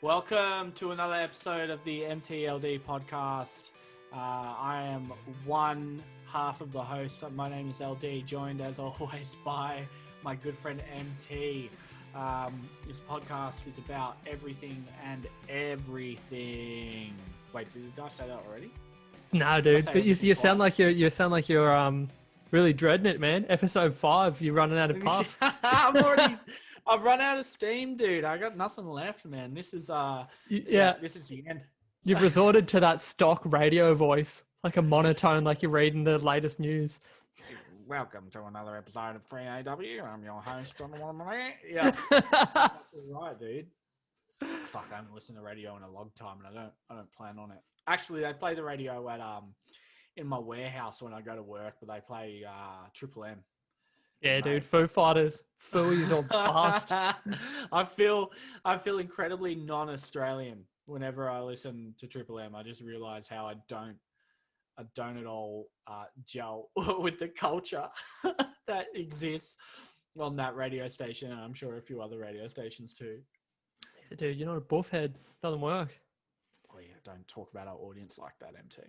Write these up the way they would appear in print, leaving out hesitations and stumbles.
Welcome to another episode of the MTLD podcast. I am one half of the host. My name is LD, joined as always by my good friend MT. This podcast is about everything and everything. Wait, did I say that already? No, dude, but you sound like you're really dreading it, man. Episode 5, you're running out of puff. I've run out of steam, dude. I got nothing left, man. This is this is the end. You've resorted to that stock radio voice, like a monotone, like you're reading the latest news. Welcome to another episode of 3AW. I'm your host. Yeah, right, dude. Fuck, I haven't listened to radio in a long time, and I don't plan on it. Actually, they play the radio at in my warehouse when I go to work, but they play Triple M. Yeah, dude, Foo Fighters, Fooey's or bust. I feel incredibly non-Australian whenever I listen to Triple M. I just realize how I don't at all gel with the culture that exists on that radio station, and I'm sure a few other radio stations too. Dude, you're not a buffhead. Doesn't work. Oh yeah, don't talk about our audience like that, MT.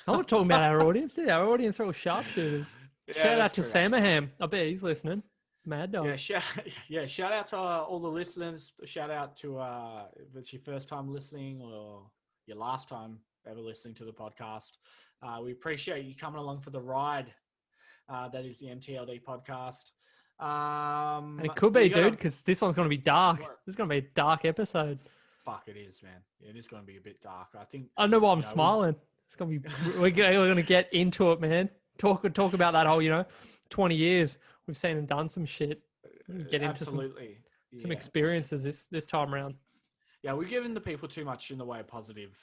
I'm not talking about our audience, dude. Our audience are all sharpshooters. Yeah, shout out to Samaham. I bet he's listening. Mad dog. Yeah, shout out to all the listeners. Shout out to if it's your first time listening or your last time ever listening to the podcast. We appreciate you coming along for the ride. That is the MTLD podcast. And it could be, dude, because this one's going to be dark. This is going to be a dark episode. Fuck, it is, man. It is going to be a bit dark. I don't know why I'm smiling. It's going to be. We're going to get into it, man. Talk about that whole, 20 years. We've seen and done some shit. Get into some experiences this time around. Yeah, we've given the people too much in the way of positive,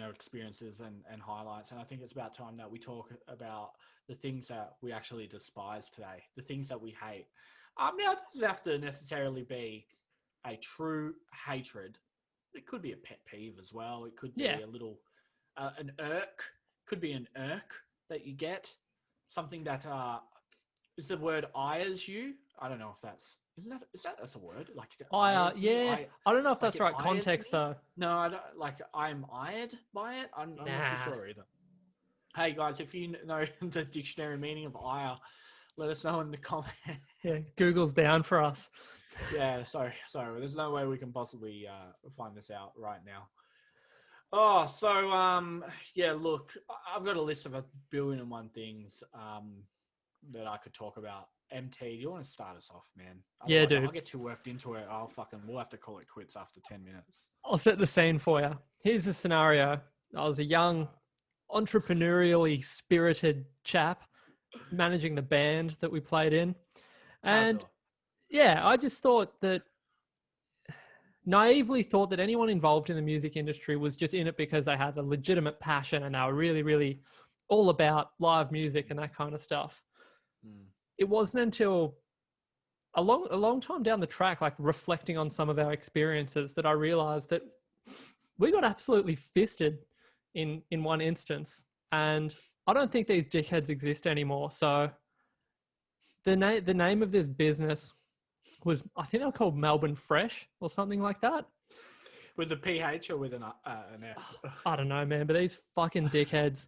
experiences and highlights. And I think it's about time that we talk about the things that we actually despise today, the things that we hate. Now, it doesn't have to necessarily be a true hatred. It could be a pet peeve as well. It could be a little, an irk. Could be an irk that you get. Something that is the word ires you. I don't know if that's that's a word, like I don't know if that's right context though. No, I don't, like I'm ired by it. I'm not too sure either. Hey guys, if you know the dictionary meaning of ire, let us know in the comments. Yeah, Google's down for us. Yeah, sorry. There's no way we can possibly find this out right now. Oh, so look, I've got a list of 1,000,001 things that I could talk about. MT, do you want to start us off, man? Yeah, dude. I'll get too worked into it. We'll have to call it quits after 10 minutes. I'll set the scene for you. Here's the scenario. I was a young, entrepreneurially spirited chap managing the band that we played in. And I just naively thought that anyone involved in the music industry was just in it because they had a legitimate passion and they were really, really all about live music and that kind of stuff. It wasn't until a long time down the track, like reflecting on some of our experiences, that I realized that we got absolutely fisted in one instance. And I don't think these dickheads exist anymore. So the name of this business was, I think they were called Melbourne Fresh or something like that. With a PH or with an F? I don't know, man, but these fucking dickheads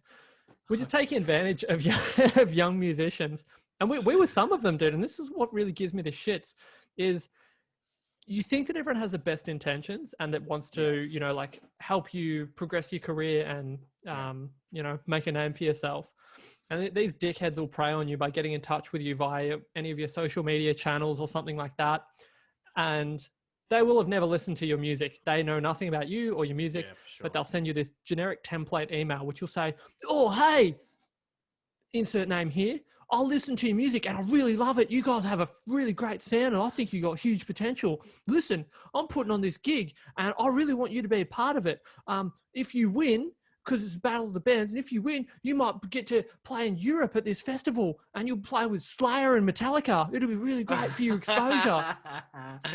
were just taking advantage of young musicians. And we were some of them, dude. And this is what really gives me the shits, is you think that everyone has the best intentions and that wants to, like help you progress your career and, make a name for yourself. And these dickheads will prey on you by getting in touch with you via any of your social media channels or something like that. And they will have never listened to your music. They know nothing about you or your music, but they'll send you this generic template email, which will say, oh, hey, insert name here. I'll listen to your music and I really love it. You guys have a really great sound and I think you got huge potential. Listen, I'm putting on this gig and I really want you to be a part of it. If you win, because it's a battle of the bands, and if you win, you might get to play in Europe at this festival and you'll play with Slayer and Metallica. It'll be really great for your exposure.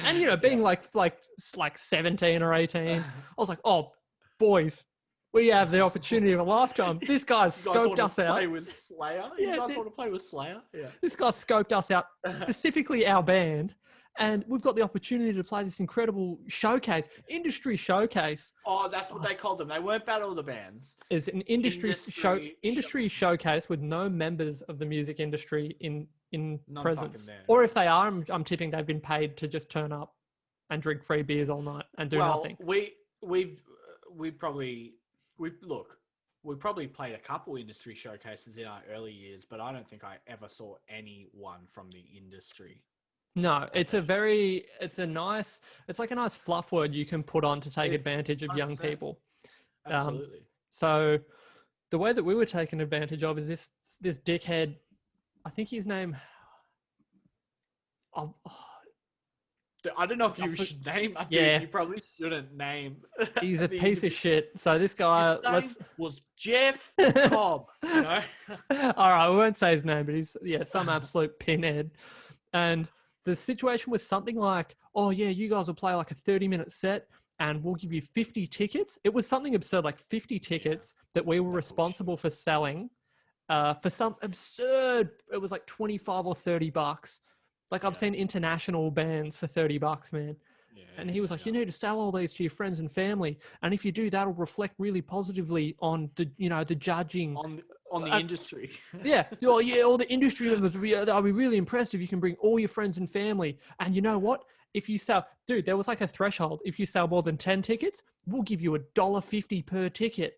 And, being like 17 or 18, I was like, oh, boys, we have the opportunity of a lifetime. This guy's scoped us out. Play with Slayer? You guys want to play with Slayer? Yeah. This guy scoped us out, specifically our band, and we've got the opportunity to play this incredible showcase, industry showcase. Oh, that's what they called them. They weren't Battle of the Bands. Is an industry showcase with no members of the music industry in None presence. fucking there. Or if they are, I'm tipping they've been paid to just turn up and drink free beers all night and do nothing. We probably played a couple industry showcases in our early years, but I don't think I ever saw anyone from the industry. No, it's like a nice fluff word you can put on to take advantage of young 100%. people. Absolutely. So the way that we were taken advantage of is this dickhead, I think his name, I don't know if you should name. You probably shouldn't name. He's a piece of shit. So this guy was Jeff Cobb. You know? All right, we won't say his name, but he's some absolute pinhead. And the situation was something like, oh yeah, you guys will play like a 30-minute set and we'll give you 50 tickets. It was something absurd, like 50 tickets that we were responsible for selling for some absurd, it was like 25 or 30 bucks. Like I've seen international bands for 30 bucks, man. Yeah, and he was like, you need to sell all these to your friends and family. And if you do, that'll reflect really positively on the judging. On the industry. Yeah. Oh, yeah, all the industry members, they'll be really impressed if you can bring all your friends and family. And you know what? If you sell, dude, there was like a threshold. If you sell more than 10 tickets, we'll give you $1.50 per ticket.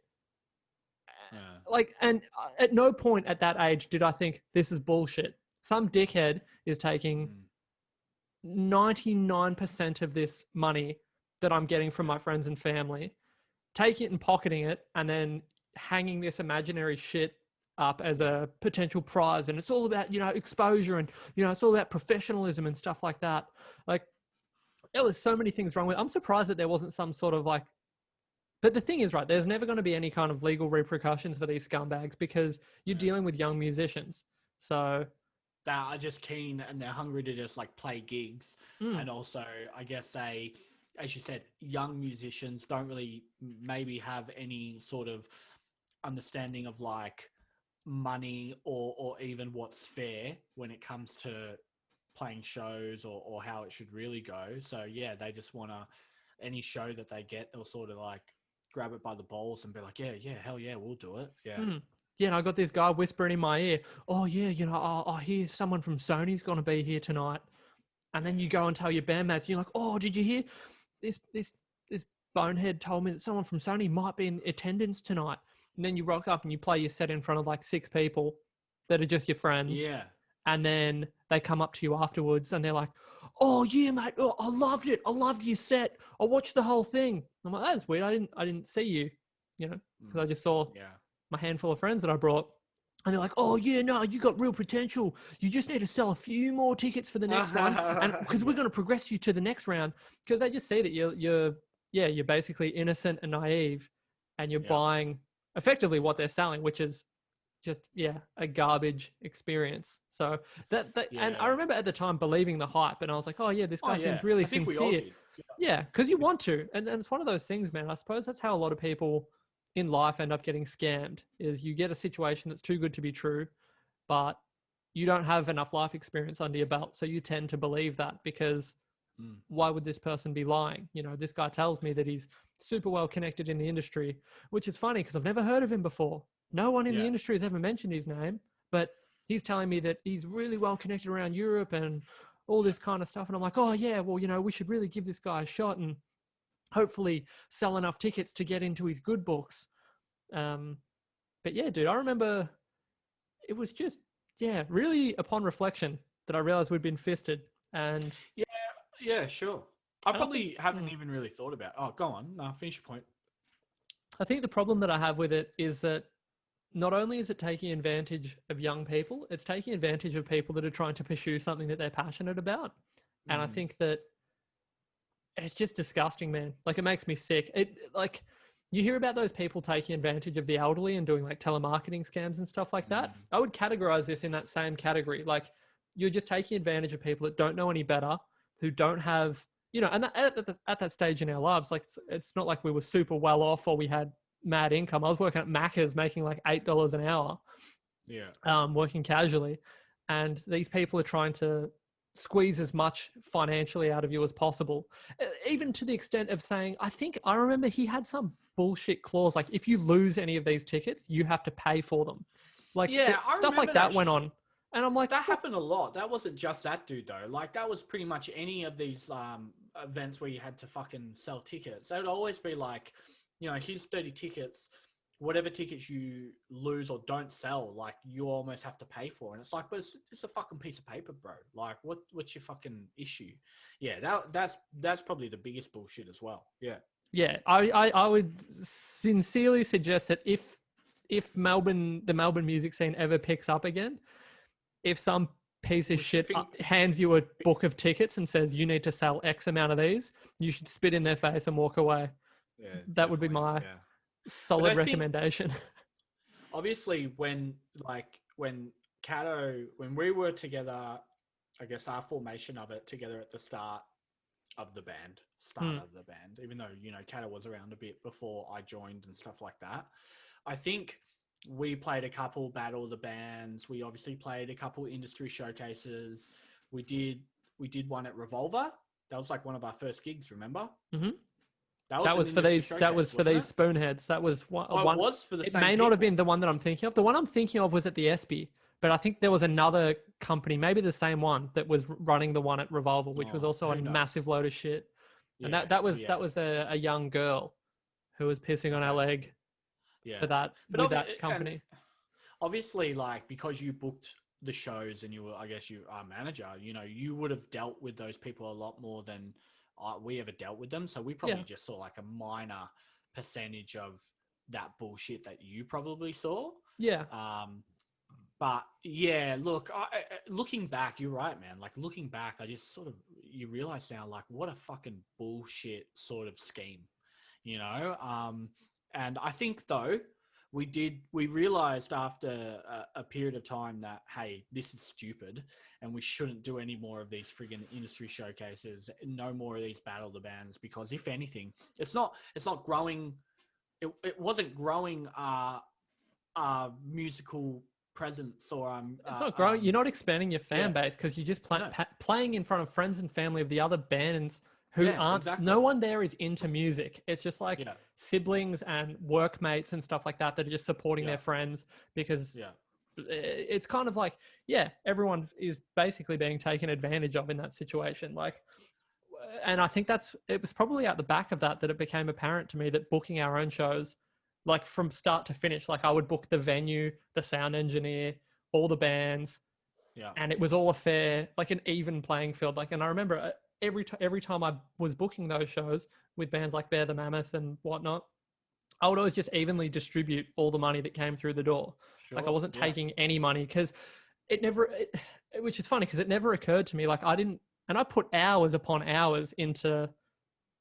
Yeah. And at no point at that age did I think this is bullshit. Some dickhead is taking 99% of this money that I'm getting from my friends and family, taking it and pocketing it, and then hanging this imaginary shit up as a potential prize. And it's all about, exposure and, it's all about professionalism and stuff like that. Like, there was so many things wrong with it. I'm surprised that there wasn't some sort of like, but the thing is, right, there's never going to be any kind of legal repercussions for these scumbags because you're dealing with young musicians. So that are just keen and they're hungry to just like play gigs. And also, I guess as you said, young musicians don't really maybe have any sort of understanding of like money or even what's fair when it comes to playing shows or how it should really go. So yeah, they just want to, any show that they get, they'll sort of like grab it by the balls and be like, yeah, hell yeah, we'll do it. Yeah. Yeah, and I got this guy whispering in my ear, oh yeah, I hear someone from Sony's going to be here tonight. And then you go and tell your bandmates, and you're like, oh, did you hear? This bonehead told me that someone from Sony might be in attendance tonight. And then you rock up and you play your set in front of like 6 people that are just your friends. Yeah. And then they come up to you afterwards and they're like, oh yeah, mate, oh, I loved it. I loved your set. I watched the whole thing. I'm like, that's weird. I didn't see you, because I just saw my handful of friends that I brought. And they're like, oh yeah, no, you got real potential. You just need to sell a few more tickets for the next one. And because we're going to progress you to the next round. Because they just see that you're basically innocent and naive and you're buying effectively what they're selling, which is just, a garbage experience. So and I remember at the time believing the hype and I was like, oh yeah, this guy seems really sincere. Yeah, because you want to. And it's one of those things, man. I suppose that's how a lot of people in life end up getting scammed, is you get a situation that's too good to be true, but you don't have enough life experience under your belt. So you tend to believe that because why would this person be lying? This guy tells me that he's super well connected in the industry, which is funny because I've never heard of him before. No one in the industry has ever mentioned his name, but he's telling me that he's really well connected around Europe and all this kind of stuff. And I'm like, oh yeah, well, we should really give this guy a shot and hopefully sell enough tickets to get into his good books. But yeah, dude, I remember it was just, really upon reflection that I realized we'd been fisted. And yeah, sure. I probably haven't even really thought about, go on. No, finish your point. I think the problem that I have with it is that not only is it taking advantage of young people, it's taking advantage of people that are trying to pursue something that they're passionate about. And I think that it's just disgusting, man. Like, it makes me sick. You hear about those people taking advantage of the elderly and doing like telemarketing scams and stuff like that. I would categorize this in that same category. Like, you're just taking advantage of people that don't know any better, who don't have, and at that stage in our lives, like it's not like we were super well off or we had mad income. I was working at Macca's making like $8 an hour. Yeah. Working casually. And these people are trying to squeeze as much financially out of you as possible. Even to the extent of saying, I remember he had some bullshit clause, like if you lose any of these tickets, you have to pay for them. Like Yeah, I stuff like remember that that went shit. on. And I'm like, That happened a lot. That wasn't just that dude though. Like that was pretty much any of these events where you had to fucking sell tickets. They would always be like, you know, here's 30 tickets. Whatever tickets you lose or don't sell, like you almost have to pay for. And it's like, but it's a fucking piece of paper, bro. Like, what's your fucking issue? Yeah, that's probably the biggest bullshit as well. Yeah. Yeah, I would sincerely suggest that if the Melbourne music scene ever picks up again, if some piece of shit hands you a book of tickets and says you need to sell X amount of these, you should spit in their face and walk away. Yeah, that would be my solid recommendation. Obviously, when we were together, I guess our formation of it together at the start of the band, even though, you know, Kato was around a bit before I joined and stuff like that. I think we played a couple Battle of the Bands. We obviously played a couple industry showcases. We did one at Revolver. That was like one of our first gigs, remember? Mm-hmm. That was for these spoonheads. That was one. Oh, it was for the same. It may not have been the one that I'm thinking of. The one I'm thinking of was at the ESPY, but I think there was another company, maybe the same one, that was running the one at Revolver, which was also a massive load of shit. And that was a young girl who was pissing on our leg for that that company. Obviously, like, because you booked the shows and you were, I guess, you are manager, you know, you would have dealt with those people a lot more than we ever dealt with them. So we probably just saw like a minor percentage of that bullshit that you probably saw. Yeah. But yeah, look, looking back, you're right, man. Like looking back, I just sort of, you realize now, like what a fucking bullshit sort of scheme, you know? And I think though, we realized after a period of time that, hey, this is stupid and we shouldn't do any more of these friggin' industry showcases, no more of these Battle of the Bands, because if anything, it's not growing. It wasn't growing our musical presence or it's not growing. You're not expanding your fan base because you're just playing in front of friends and family of the other bands who aren't. Exactly. No one there is into music. It's just like siblings and workmates and stuff like that that are just supporting their friends because it's kind of like everyone is basically being taken advantage of in that situation. Like, and I think it was probably at the back of that it became apparent to me that booking our own shows, like from start to finish, like I would book the venue, the sound engineer, all the bands, and it was all a fair, like an even playing field. Like, and I remember every time I was booking those shows with bands like Bear the Mammoth and whatnot, I would always just evenly distribute all the money that came through the door. Sure, like I wasn't taking any money because which is funny because it never occurred to me. Like I put hours upon hours into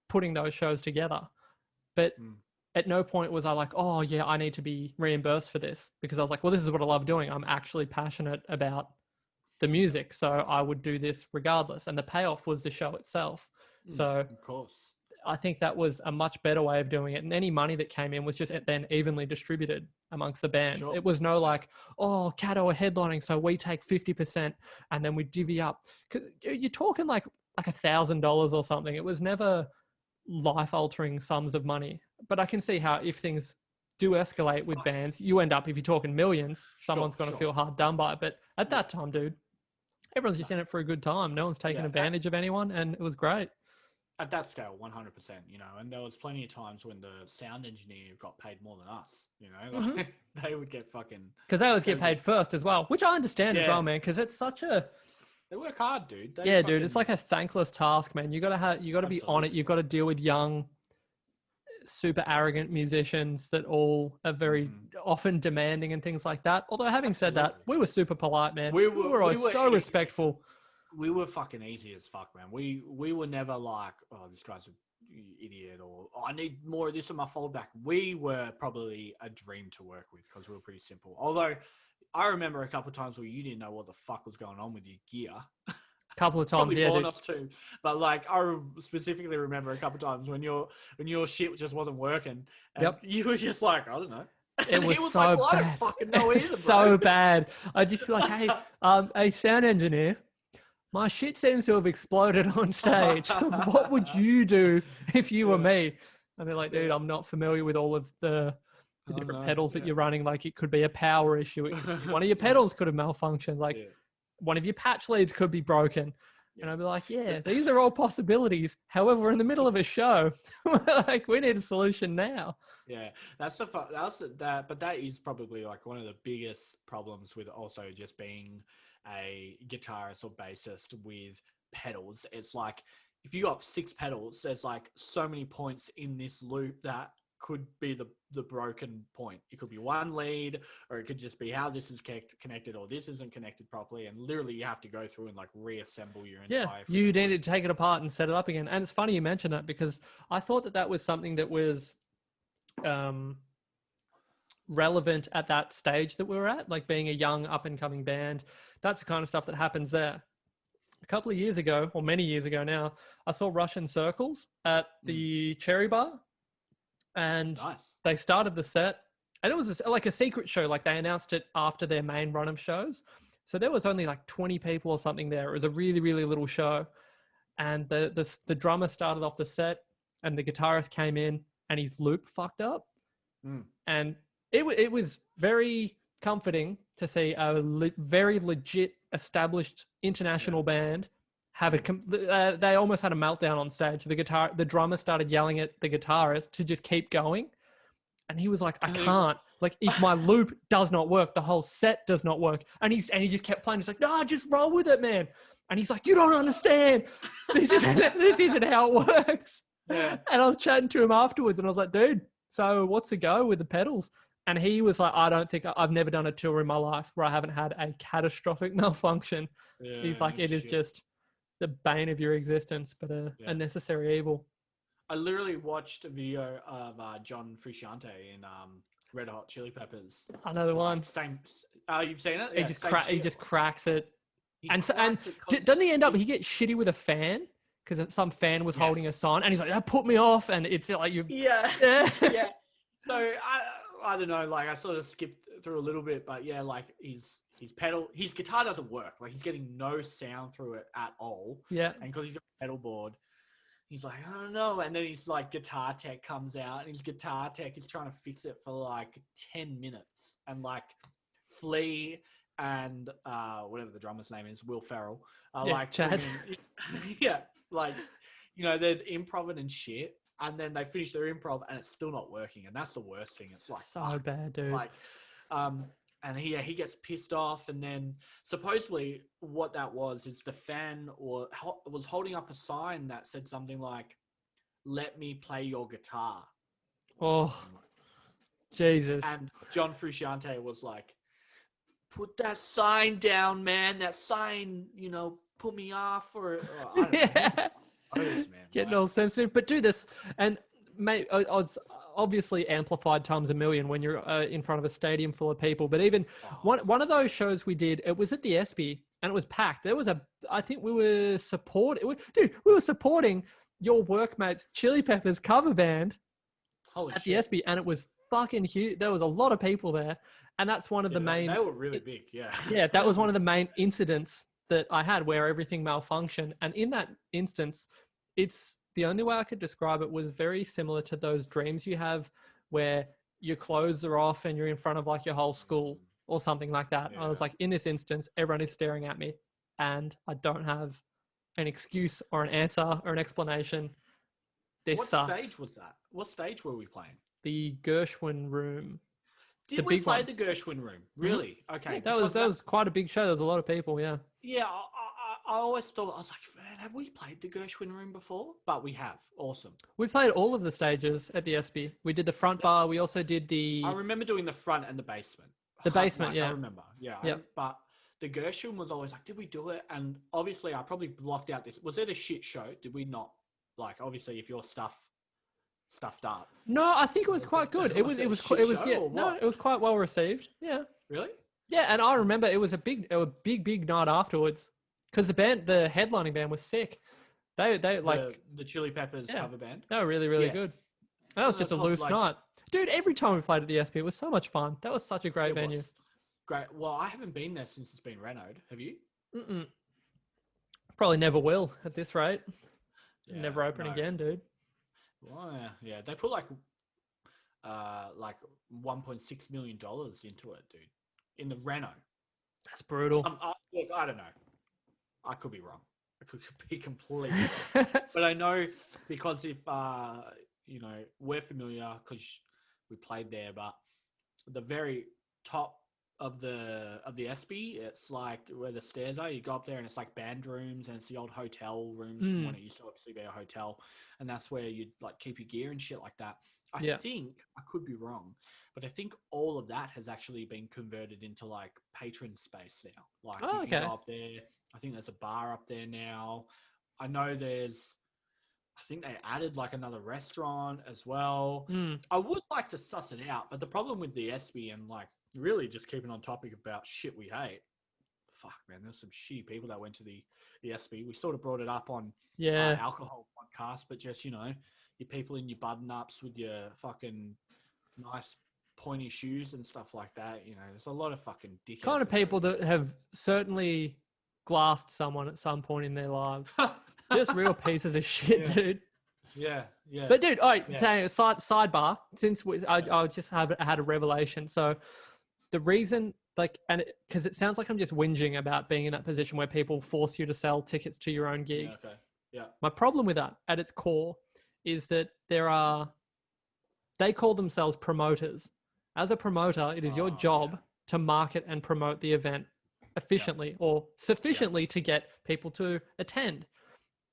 putting those shows together, but at no point was I like, oh yeah, I need to be reimbursed for this, because I was like, well, this is what I love doing. I'm actually passionate about the music, so I would do this regardless. And the payoff was the show itself. So of course, I think that was a much better way of doing it. And any money that came in was just then evenly distributed amongst the bands. Sure. It was no like, oh, Kato are headlining, so we take 50% and then we divvy up. Because you're talking like $1,000 or something. It was never life-altering sums of money. But I can see how if things do escalate with bands, you end up, if you're talking millions, someone's going to feel hard done by it. But at that time, dude, everyone's just in it for a good time. No one's taking advantage of anyone, and it was great. At that scale, 100%, you know, and there was plenty of times when the sound engineer got paid more than us, you know, like they would get fucking... Because they always get paid first as well, which I understand as well, man, because it's such a... They work hard, dude. Dude, it's like a thankless task, man. You got to be on it. You've got to deal with young, super arrogant musicians that all are very often demanding and things like that. Although having said that, we were super polite, man. We were so respectful. We were fucking easy as fuck, man. We were never like, oh, this guy's an idiot, or oh, I need more of this in my foldback. We were probably a dream to work with because we were pretty simple. Although I remember a couple of times where you didn't know what the fuck was going on with your gear. A couple of times, probably us too. But like, I specifically remember a couple of times when your shit just wasn't working. And you were just like, I don't know. It was so like, well, bad. I don't fucking know either, bro. So bad. I'd just be like, hey, a sound engineer, my shit seems to have exploded on stage. What would you do if you were me? And they're like, dude, I'm not familiar with all of the different pedals that you're running. Like, it could be a power issue. It could be one of your pedals could have malfunctioned. Like, one of your patch leads could be broken. And I'd be like, yeah, these are all possibilities. However, we're in the middle of a show. Like, we need a solution now. Yeah, but that is probably like one of the biggest problems with also just being a guitarist or bassist with pedals. It's like, if you got 6 pedals, there's like so many points in this loop that could be the broken point. It could be one lead, or it could just be how this is connected, or this isn't connected properly, and literally you have to go through and like reassemble your entire. Yeah, you needed to take it apart and set it up again. And it's funny you mentioned that, because I thought that was something that was relevant at that stage that we were at, like being a young up and coming band. That's the kind of stuff that happens there. A couple of years ago, or many years ago now, I saw Russian Circles at the Cherry Bar, and they started the set, and it was like a secret show. Like, they announced it after their main run of shows, so there was only like 20 people or something there. It was a really, really little show, and the drummer started off the set, and the guitarist came in, and his loop fucked up, and it was very comforting to see a very legit, established international band have they almost had a meltdown on stage. The drummer started yelling at the guitarist to just keep going, and he was like, I can't, like, if my loop does not work, the whole set does not work. And he just kept playing. He's like, no, just roll with it, man. And he's like, you don't understand, this isn't how it works. And I was chatting to him afterwards, and I was like, dude, so what's the go with the pedals? And he was like, I've never done a tour in my life where I haven't had a catastrophic malfunction. He's like, it is just the bane of your existence, but a necessary evil. I literally watched a video of John Frusciante in Red Hot Chili Peppers. Another one. Same. You've seen it? He just cracks it. Doesn't he end up? He gets shitty with a fan because some fan was holding a sign, and he's like, "That put me off," and it's like you. Yeah. So I don't know. Like, I sort of skipped through a little bit, but yeah, like his guitar doesn't work. Like, he's getting no sound through it at all. Yeah. And because he's a pedal board, he's like, I don't know. And then his like guitar tech comes out, and his guitar tech is trying to fix it for like 10 minutes. And like Flea and whatever the drummer's name is, Will Ferrell, like Chad. like, you know, they're improv and shit. And then they finish their improv, and it's still not working. And that's the worst thing. It's like, so bad, dude. Like, and he gets pissed off, and then supposedly what that was is the fan was holding up a sign that said something like, "Let me play your guitar." Oh, Jesus! And John Frusciante was like, "Put that sign down, man. That sign, you know, put me off." Or I don't know. Man, getting all sensitive, but do this, and mate, I was obviously amplified times a million when you're in front of a stadium full of people. But even one of those shows we did, it was at the ESPY, and it was packed. There was I think we were we were supporting your workmates Chili Peppers cover band at the ESPY, and it was fucking huge. There was a lot of people there, and that's one of the main. They were really big, yeah. That was one of the main incidents that I had where everything malfunctioned, and in that instance, it's the only way I could describe it was very similar to those dreams you have where your clothes are off and you're in front of like your whole school or something like that. I was like, in this instance, everyone is staring at me, and I don't have an excuse or an answer or an explanation. What stage was that? What stage were we playing? The Gershwin Room. Did we play the Gershwin Room? Really? Mm-hmm. Okay. Yeah, that was quite a big show. There was a lot of people, yeah. Yeah, I always thought, I was like, man, have we played the Gershwin Room before? But we have. Awesome. We played all of the stages at the ESPY. We did the front bar. We also did the... I remember doing the front and the basement. The basement, yeah. I remember, yeah. But the Gershwin was always like, did we do it? And obviously, I probably blocked out this. Was it a shit show? Did we not? Like, obviously, if your stuffed up. No, I think it was quite good. It was quite well received. Yeah. Really? Yeah, and I remember it was a big night afterwards because the headlining band was sick. They like the Chili Peppers cover band. They were really, really good. That was just a loose night. Dude, every time we played at the ESPY, it was so much fun. That was such a great venue. Great. Well, I haven't been there since it's been renoed. Have you? Mm-mm. Probably never will at this rate. Yeah, Never open no. again, dude. Well, yeah. They put like $1.6 million into it, dude, in the reno. That's brutal. Look, I don't know. I could be wrong. I could be completely wrong. But I know because if we're familiar because we played there, but the very top of the SB, it's like where the stairs are. You go up there and it's like band rooms and it's the old hotel rooms from when it used to obviously be a hotel, and that's where you'd like keep your gear and shit like that. I think I could be wrong, but I think all of that has actually been converted into like patron space now. Like you can go up there. I think there's a bar up there now. I know I think they added like another restaurant as well. I would like to suss it out, but the problem with the SB and like really just keeping on topic about shit we hate. Fuck, man, there's some shitty people that went to the SB. We sort of brought it up on alcohol podcast, but just, your people in your button ups with your fucking nice pointy shoes and stuff like that. There's a lot of fucking dickheads. Kind of people that have certainly glassed someone at some point in their lives. Just real pieces of shit, dude. Yeah. But dude, saying sidebar, since I just had a revelation. So the reason, because it sounds like I'm just whinging about being in that position where people force you to sell tickets to your own gig. Yeah, okay. Yeah. My problem with that at its core is that they call themselves promoters. As a promoter, it is your job to market and promote the event efficiently or sufficiently to get people to attend.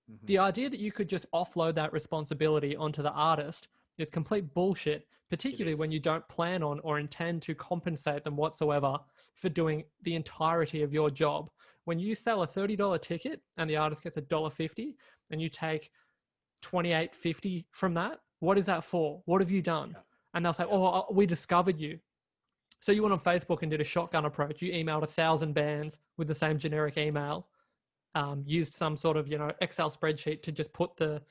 Mm-hmm. The idea that you could just offload that responsibility onto the artist is complete bullshit, particularly when you don't plan on or intend to compensate them whatsoever for doing the entirety of your job. When you sell a $30 ticket and the artist gets $1.50 and you take $28.50 from that, what is that for? What have you done? Yeah. And they'll say, we discovered you. So you went on Facebook and did a shotgun approach. You emailed 1,000 bands with the same generic email, used some sort of, Excel spreadsheet to just put the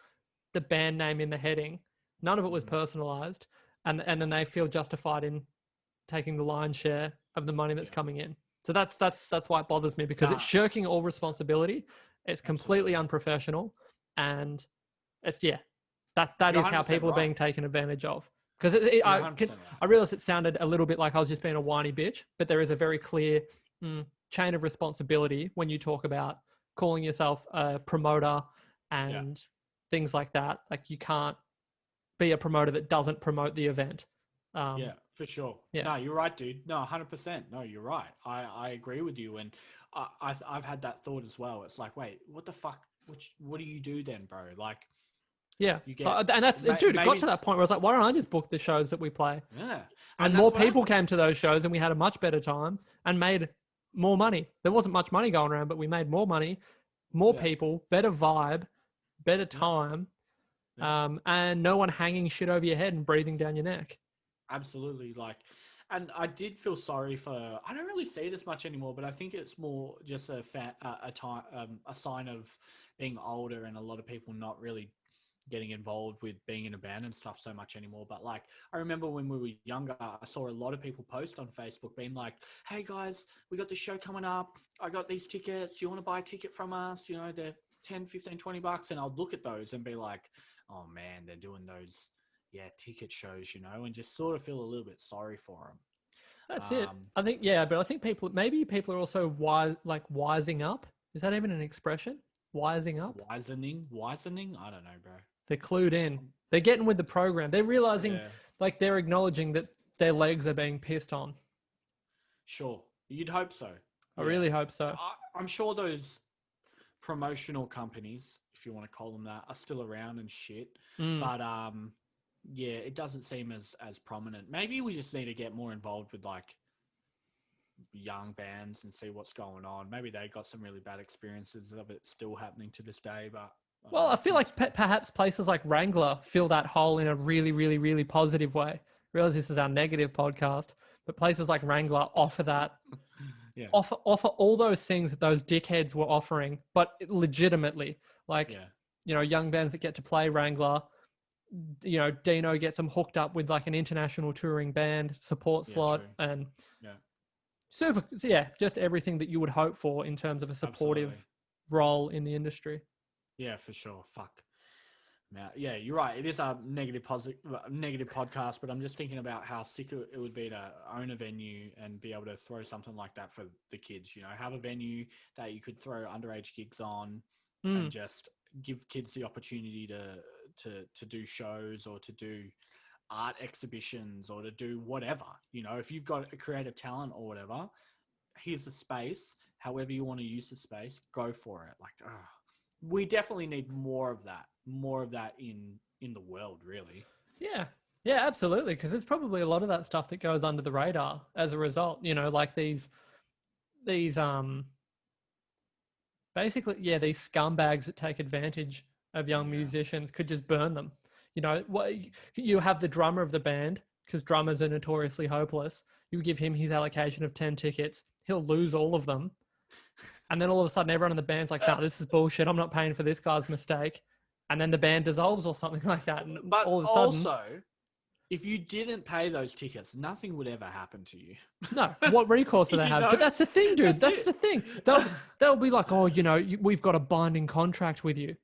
band name in the heading. None of it was personalized. And then they feel justified in taking the lion's share of the money that's coming in. So that's why it bothers me, because it's shirking all responsibility. It's completely unprofessional. And it's, that is how people are being taken advantage of. Because I realized it sounded a little bit like I was just being a whiny bitch, but there is a very clear chain of responsibility when you talk about calling yourself a promoter and things like that. Like, you can't be a promoter that doesn't promote the event. Yeah, for sure. Yeah. No, you're right, dude. No, 100%. No, you're right. I agree with you. And I've had that thought as well. It's like, wait, what the fuck? What do you do then, bro? Like, yeah, and that's dude. It got to that point where I was like, why don't I just book the shows that we play? Yeah, and more people came to those shows, and we had a much better time and made more money. There wasn't much money going around, but we made more money, more people, better vibe, better time, and no one hanging shit over your head and breathing down your neck. Absolutely, and I did feel sorry for. I don't really see it as much anymore, but I think it's more just a sign of being older and a lot of people not really getting involved with being in a band and stuff so much anymore. But I remember when we were younger, I saw a lot of people post on Facebook being like, hey guys, we got this show coming up. I got these tickets. Do you want to buy a ticket from us? They're 10, 15, 20 bucks. And I'll look at those and be like, oh man, they're doing those, ticket shows, and just sort of feel a little bit sorry for them. That's it. I think, but I think people are also wising up. Is that even an expression? Wising up? Wisening? I don't know, bro. They're clued in. They're getting with the program. They're realizing, they're acknowledging that their legs are being pissed on. Sure. You'd hope so. I really hope so. I'm sure those promotional companies, if you want to call them that, are still around and shit. But, it doesn't seem as prominent. Maybe we just need to get more involved with, young bands and see what's going on. Maybe they got some really bad experiences of it still happening to this day, but... I feel like perhaps places like Wrangler fill that hole in a really, really, really positive way. I realize this is our negative podcast, but places like Wrangler offer that, offer all those things that those dickheads were offering, but legitimately, young bands that get to play Wrangler, Dino gets them hooked up with an international touring band support slot and super, just everything that you would hope for in terms of a supportive role in the industry. Yeah, for sure. Fuck. Now, yeah, you're right. It is a negative podcast, but I'm just thinking about how sick it would be to own a venue and be able to throw something like that for the kids. You know, have a venue that you could throw underage gigs on, and just give kids the opportunity to do shows or to do art exhibitions or to do whatever. You know, if you've got a creative talent or whatever, here's the space. However you want to use the space, go for it. Like, we definitely need more of that in the world, really. Yeah, absolutely. Because there's probably a lot of that stuff that goes under the radar as a result. You know, like these basically, yeah, these scumbags that take advantage of young musicians could just burn them. You know, what you have the drummer of the band, because drummers are notoriously hopeless. You give him his allocation of 10 tickets, he'll lose all of them. And then all of a sudden, everyone in the band's like, "No, this is bullshit. I'm not paying for this guy's mistake." And then the band dissolves or something like that. And but all of a sudden, also, if you didn't pay those tickets, nothing would ever happen to you. No, what recourse do they have? know? But that's the thing, dude. That's the thing. They'll be like, "Oh, you know, we've got a binding contract with you."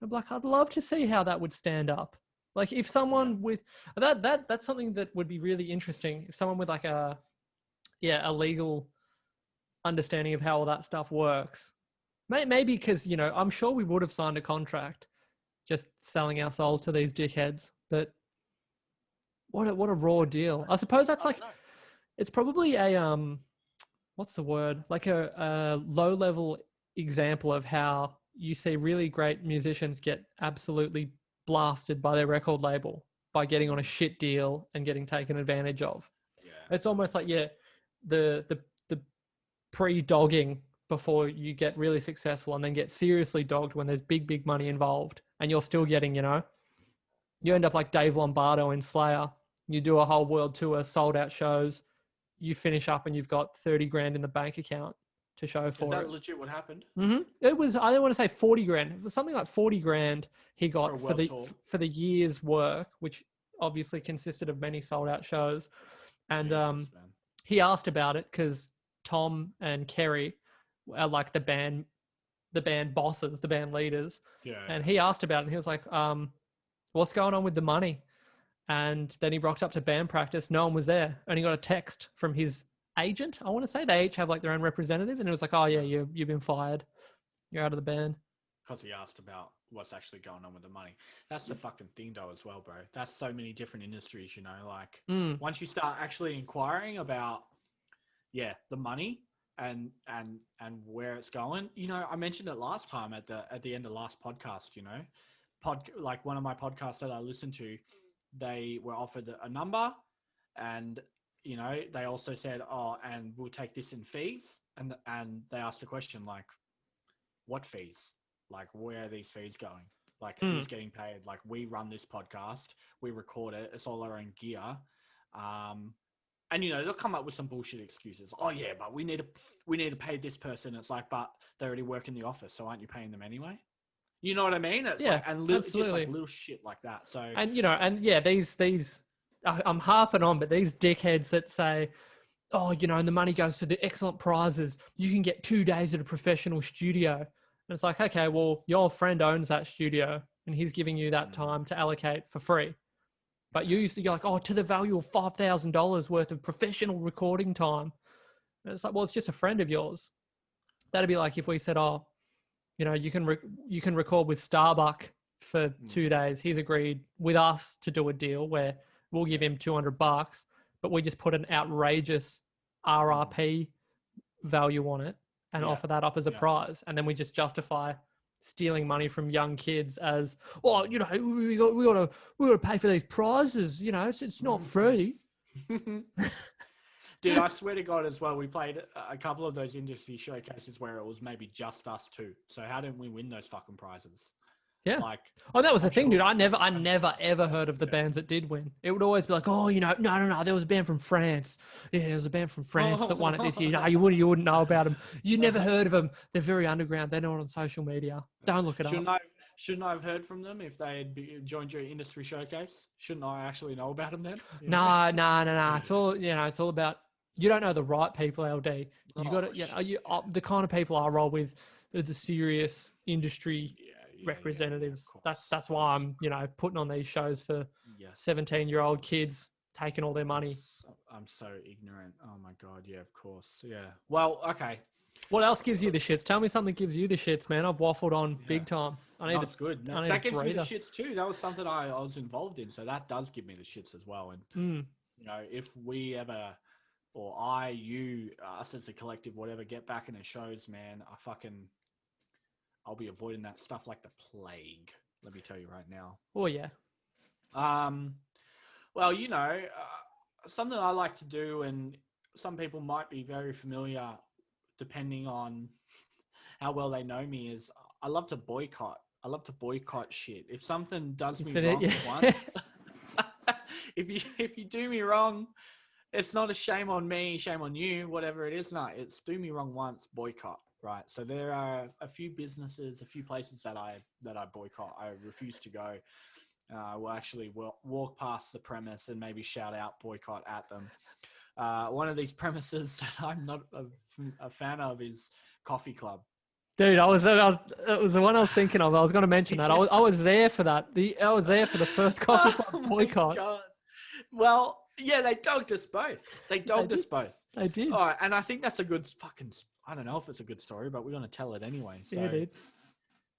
I'm like, I'd love to see how that would stand up. Like, if someone with that's something that would be really interesting. If someone with like a legal understanding of how all that stuff works, maybe because, you know, I'm sure we would have signed a contract, just selling our souls to these dickheads. But what a raw deal. I suppose that's like, it's probably a what's the word? Like a low level example of how you see really great musicians get absolutely blasted by their record label by getting on a shit deal and getting taken advantage of. Yeah. It's almost like, the pre-dogging before you get really successful and then get seriously dogged when there's big money involved, and you're still getting, you know, you end up like Dave Lombardo in Slayer. You do a whole world tour, sold out shows, you finish up and you've got 30 grand in the bank account to show for it. Is that legit what happened? Mm-hmm. It was, I don't want to say 40 grand. It was something like 40 grand he got for the year's work, which obviously consisted of many sold out shows. And he asked about it because Tom and Kerry are like the band bosses, the band leaders. Yeah. And he asked about it and he was like, what's going on with the money? And then he rocked up to band practice. No one was there. And he got a text from his agent, I want to say. They each have like their own representative. And it was like, "Oh yeah, you've been fired. You're out of the band." Because he asked about what's actually going on with the money. That's the fucking thing though as well, bro. That's so many different industries, you know, like once you start actually inquiring about, the money and where it's going. You know, I mentioned it last time at the end of last podcast, you know, like one of my podcasts that I listened to, they were offered a number, and, you know, they also said, "Oh, and we'll take this in fees." And they asked the question, like, what fees? Like, where are these fees going? Like, who's getting paid? Like, we run this podcast, we record it, it's all our own gear. And, you know, they'll come up with some bullshit excuses. "Oh yeah, but we need to pay this person." It's like, but they already work in the office, so aren't you paying them anyway? You know what I mean? It's like, and just like little shit like that. So, and, you know, and these I'm harping on, but these dickheads that say, "Oh, you know, and the money goes to the excellent prizes. You can get 2 days at a professional studio." And it's like, okay, well, your friend owns that studio and he's giving you that time to allocate for free. But you're like, "Oh, to the value of $5,000 worth of professional recording time." And it's like, well, it's just a friend of yours. That'd be like if we said, "Oh, you know, you can record with Starbuck for 2 days. He's agreed with us to do a deal where we'll give him $200, but we just put an outrageous RRP value on it and offer that up as a prize. And then we just justify stealing money from young kids as, "Well, you know, we got to pay for these prizes. You know, it's not free." Dude, I swear to God as well, we played a couple of those industry showcases where it was maybe just us two. So how didn't we win those fucking prizes? Yeah. Like, that was the thing, dude. I never ever heard of the bands that did win. It would always be like, "Oh, you know, no, there was a band from France. Yeah, there was a band from France that won it this year. No, you wouldn't know about them. You never heard of them. They're very underground. They're not on social media. Don't look it up." Shouldn't I have heard from them if they had joined your industry showcase? Shouldn't I actually know about them then? No. It's all, you know, it's all about, you don't know the right people, LD. You got to, the kind of people I roll with, the serious industry representatives. That's why I'm, putting on these shows for 17-year-old kids taking all their money. I'm so ignorant. Oh my God. Yeah, of course. Yeah. Well, okay. What else gives you the shits? Tell me something gives you the shits, man. I've waffled on big time. That's good. No, that gives me the shits too. That was something I was involved in. So that does give me the shits as well. And, if we ever, or I, you, us as a collective, whatever, get back in the shows, man, I'll be avoiding that stuff like the plague. Let me tell you right now. Oh, yeah. Well, something I like to do, and some people might be very familiar depending on how well they know me, is I love to boycott. I love to boycott shit. If something does me wrong once, if you do me wrong, it's not a shame on me, shame on you, whatever it is. No, it's do me wrong once, boycott. Right. So there are a few businesses, a few places that I boycott. I refuse to go. We'll actually walk past the premise and maybe shout out boycott at them. One of these premises that I'm not a fan of is Coffee Club. Dude, it was the one I was thinking of. I was going to mention that. I was there for that. I was there for the first Coffee Club boycott. God. Well, yeah, they dogged us both. They did. They did. All right, and I think that's a good fucking. I don't know if it's a good story, but we're going to tell it anyway. So, yeah,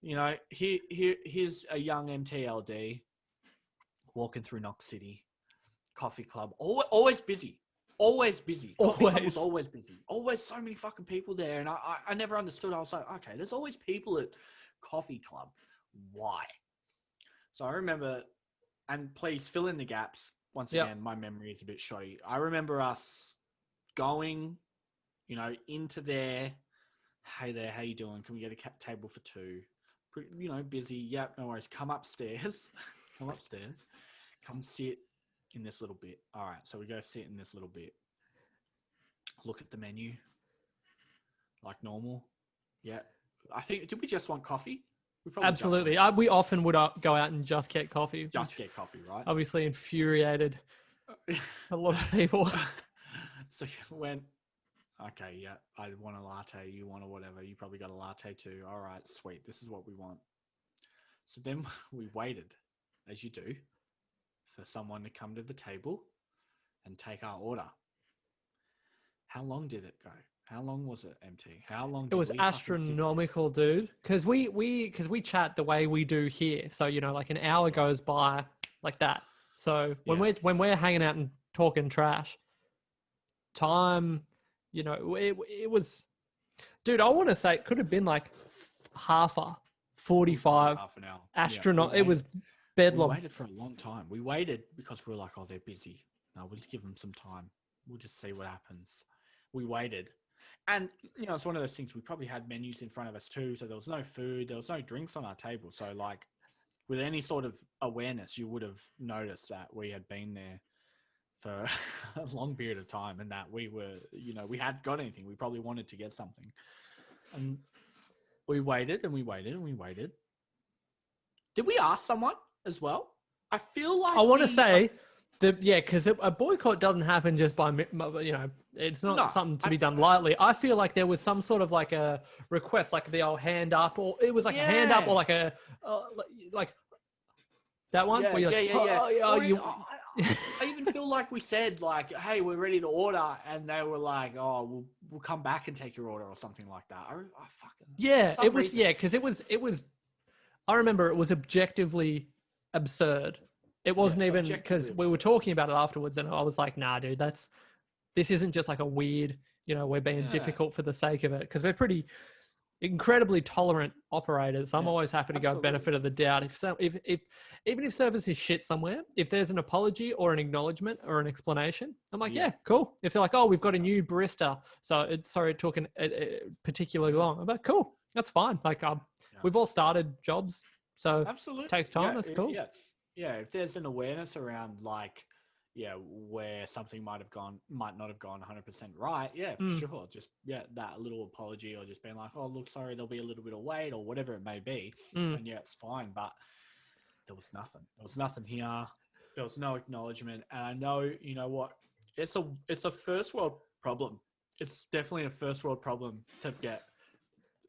dude. Here's a young MTLD walking through Knox City, Coffee Club, always busy. Always busy. Coffee Club was always busy. Always so many fucking people there. And I never understood. I was like, okay, there's always people at Coffee Club. Why? So I remember, and please fill in the gaps. Once again, my memory is a bit shoddy. I remember us going, into there. Hey there, how you doing? Can we get a table for two? Busy. Yep, no worries. Come upstairs. Come sit in this little bit. All right, so we go sit in this little bit. Look at the menu, like normal. Yeah, I think. Did we just want coffee? Absolutely. We often would go out and just get coffee. Get coffee, right? Obviously infuriated a lot of people. So you went, okay, yeah, I want a latte. You want a whatever. You probably got a latte too. All right, sweet. This is what we want. So then we waited, as you do, for someone to come to the table and take our order. How long did it go? How long was it, MT? How long? It was astronomical, dude. Because we chat the way we do here. So like an hour goes by like that. So when we're hanging out and talking trash, time, it was, dude. I want to say it could have been like 45 half an hour. Astronaut. It was bedlam. We waited for a long time. We waited because we were like, oh, they're busy. No, we'll just give them some time. We'll just see what happens. We waited. And, it's one of those things, we probably had menus in front of us too. So there was no food, there was no drinks on our table. So like with any sort of awareness, you would have noticed that we had been there for a long period of time and that we were, we hadn't got anything. We probably wanted to get something. And we waited and we waited and we waited. Did we ask someone as well? I feel like I want to say that, because a boycott doesn't happen just by, it's not something to be done lightly. I feel like there was some sort of like a request, like the old hand up, or it was like a hand up or like a, like that one. I even feel like we said like, hey, we're ready to order. And they were like, oh, we'll come back and take your order or something like that. It was, because it was, I remember it was objectively absurd. It wasn't even because we were talking about it afterwards and I was like, nah, dude, this isn't just like a weird, we're being difficult for the sake of it. Because we're pretty incredibly tolerant operators. I'm always happy to go benefit of the doubt. Even if service is shit somewhere, if there's an apology or an acknowledgement or an explanation, I'm like, yeah, cool. If they're like, oh, we've got a new barista, so it took particularly long. I'm like, cool, that's fine. Like, we've all started jobs, so it takes time. That's cool. Yeah, if there's an awareness around like, where something might not have gone 100% right. Yeah, for sure. Just, that little apology or just being like, oh, look, sorry, there'll be a little bit of wait or whatever it may be. And it's fine. But there was nothing. There was nothing here. There was no acknowledgement. And I know, you know what? It's a first world problem. It's definitely a first world problem to get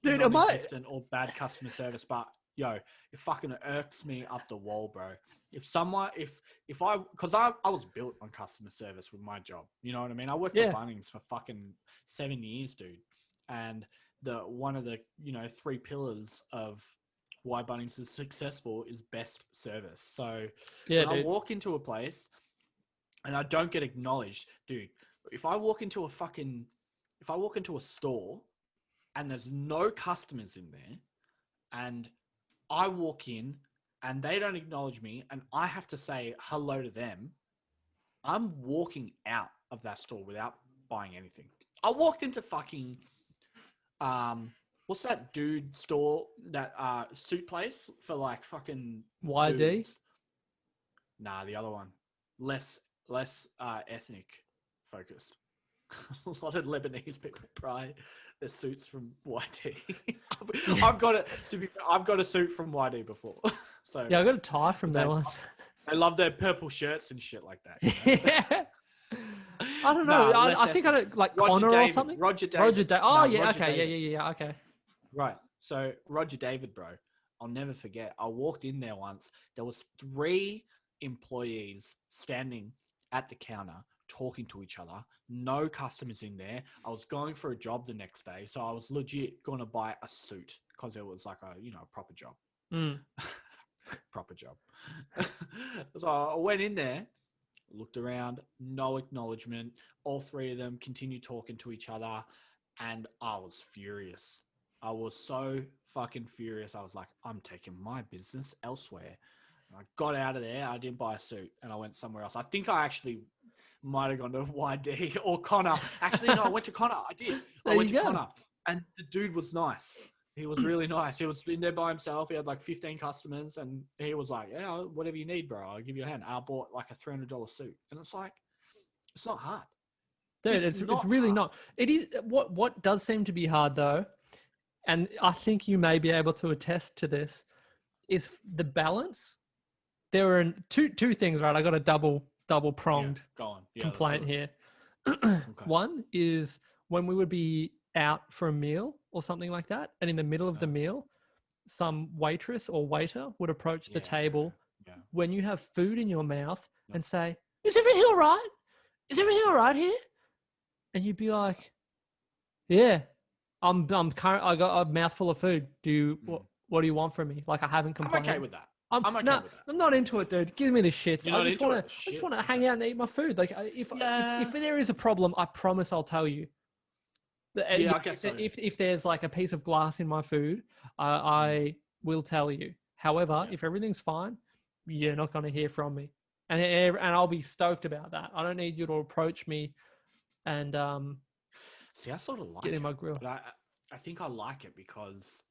Dude, non-existent or bad customer service, but yo, it fucking irks me up the wall, bro. Because I was built on customer service with my job. You know what I mean? I worked for Bunnings for fucking 7 years, dude. And one of the 3 pillars of why Bunnings is successful is best service. So I walk into a place and I don't get acknowledged, dude. If I walk into a store and there's no customers in there, and I walk in and they don't acknowledge me and I have to say hello to them, I'm walking out of that store without buying anything. I walked into fucking, what's that dude store, that suit place for like fucking YD? dudes? Nah, the other one. Less ethnic focused. A lot of Lebanese people buy their suits from YD. I've got a suit from YD before. So yeah, I got a tie from there once. I love their purple shirts and shit like that. Yeah. I don't know. I think I don't like Roger Connor David, or something. Roger David. Oh yeah, Roger okay, David. yeah, okay. Right. So Roger David, bro. I'll never forget. I walked in there once. There was 3 employees standing at the counter talking to each other. No customers in there. I was going for a job the next day, so I was legit going to buy a suit because it was like a proper job. Proper job. So I went in there, looked around, no acknowledgement. All 3 of them continued talking to each other, and I was furious. I was so fucking furious. I was like, I'm taking my business elsewhere. I got out of there. I didn't buy a suit, and I went somewhere else. I think I actually might have gone to YD or Connor. Actually, no, I went to Connor. I did. I went to Connor, and the dude was nice. He was really nice. He was in there by himself. He had like 15 customers, and he was like, "Yeah, whatever you need, bro. I'll give you a hand." I bought like a $300 suit, and it's like, it's not hard. Dude, it's really hard. Not. It is. What does seem to be hard though, and I think you may be able to attest to this, is the balance. There are two things, right? I got a double pronged complaint here. Okay. One is when we would be out for a meal or something like that, and in the middle of the meal, some waitress or waiter would approach the table when you have food in your mouth and say, "Is everything all right? Is everything all right here?" And you'd be like, "Yeah, I got a mouthful of food. What do you want from me?" Like, I haven't complained. I'm okay with that. I'm okay with that. I'm not into it, dude. Give me the shits. I just want to hang out and eat my food. Like, if there is a problem, I promise I'll tell you. I guess so. If there's like a piece of glass in my food, I will tell you. However, if everything's fine, you're not going to hear from me, and I'll be stoked about that. I don't need you to approach me and see, I sort of like get in my grill. But I think I like it because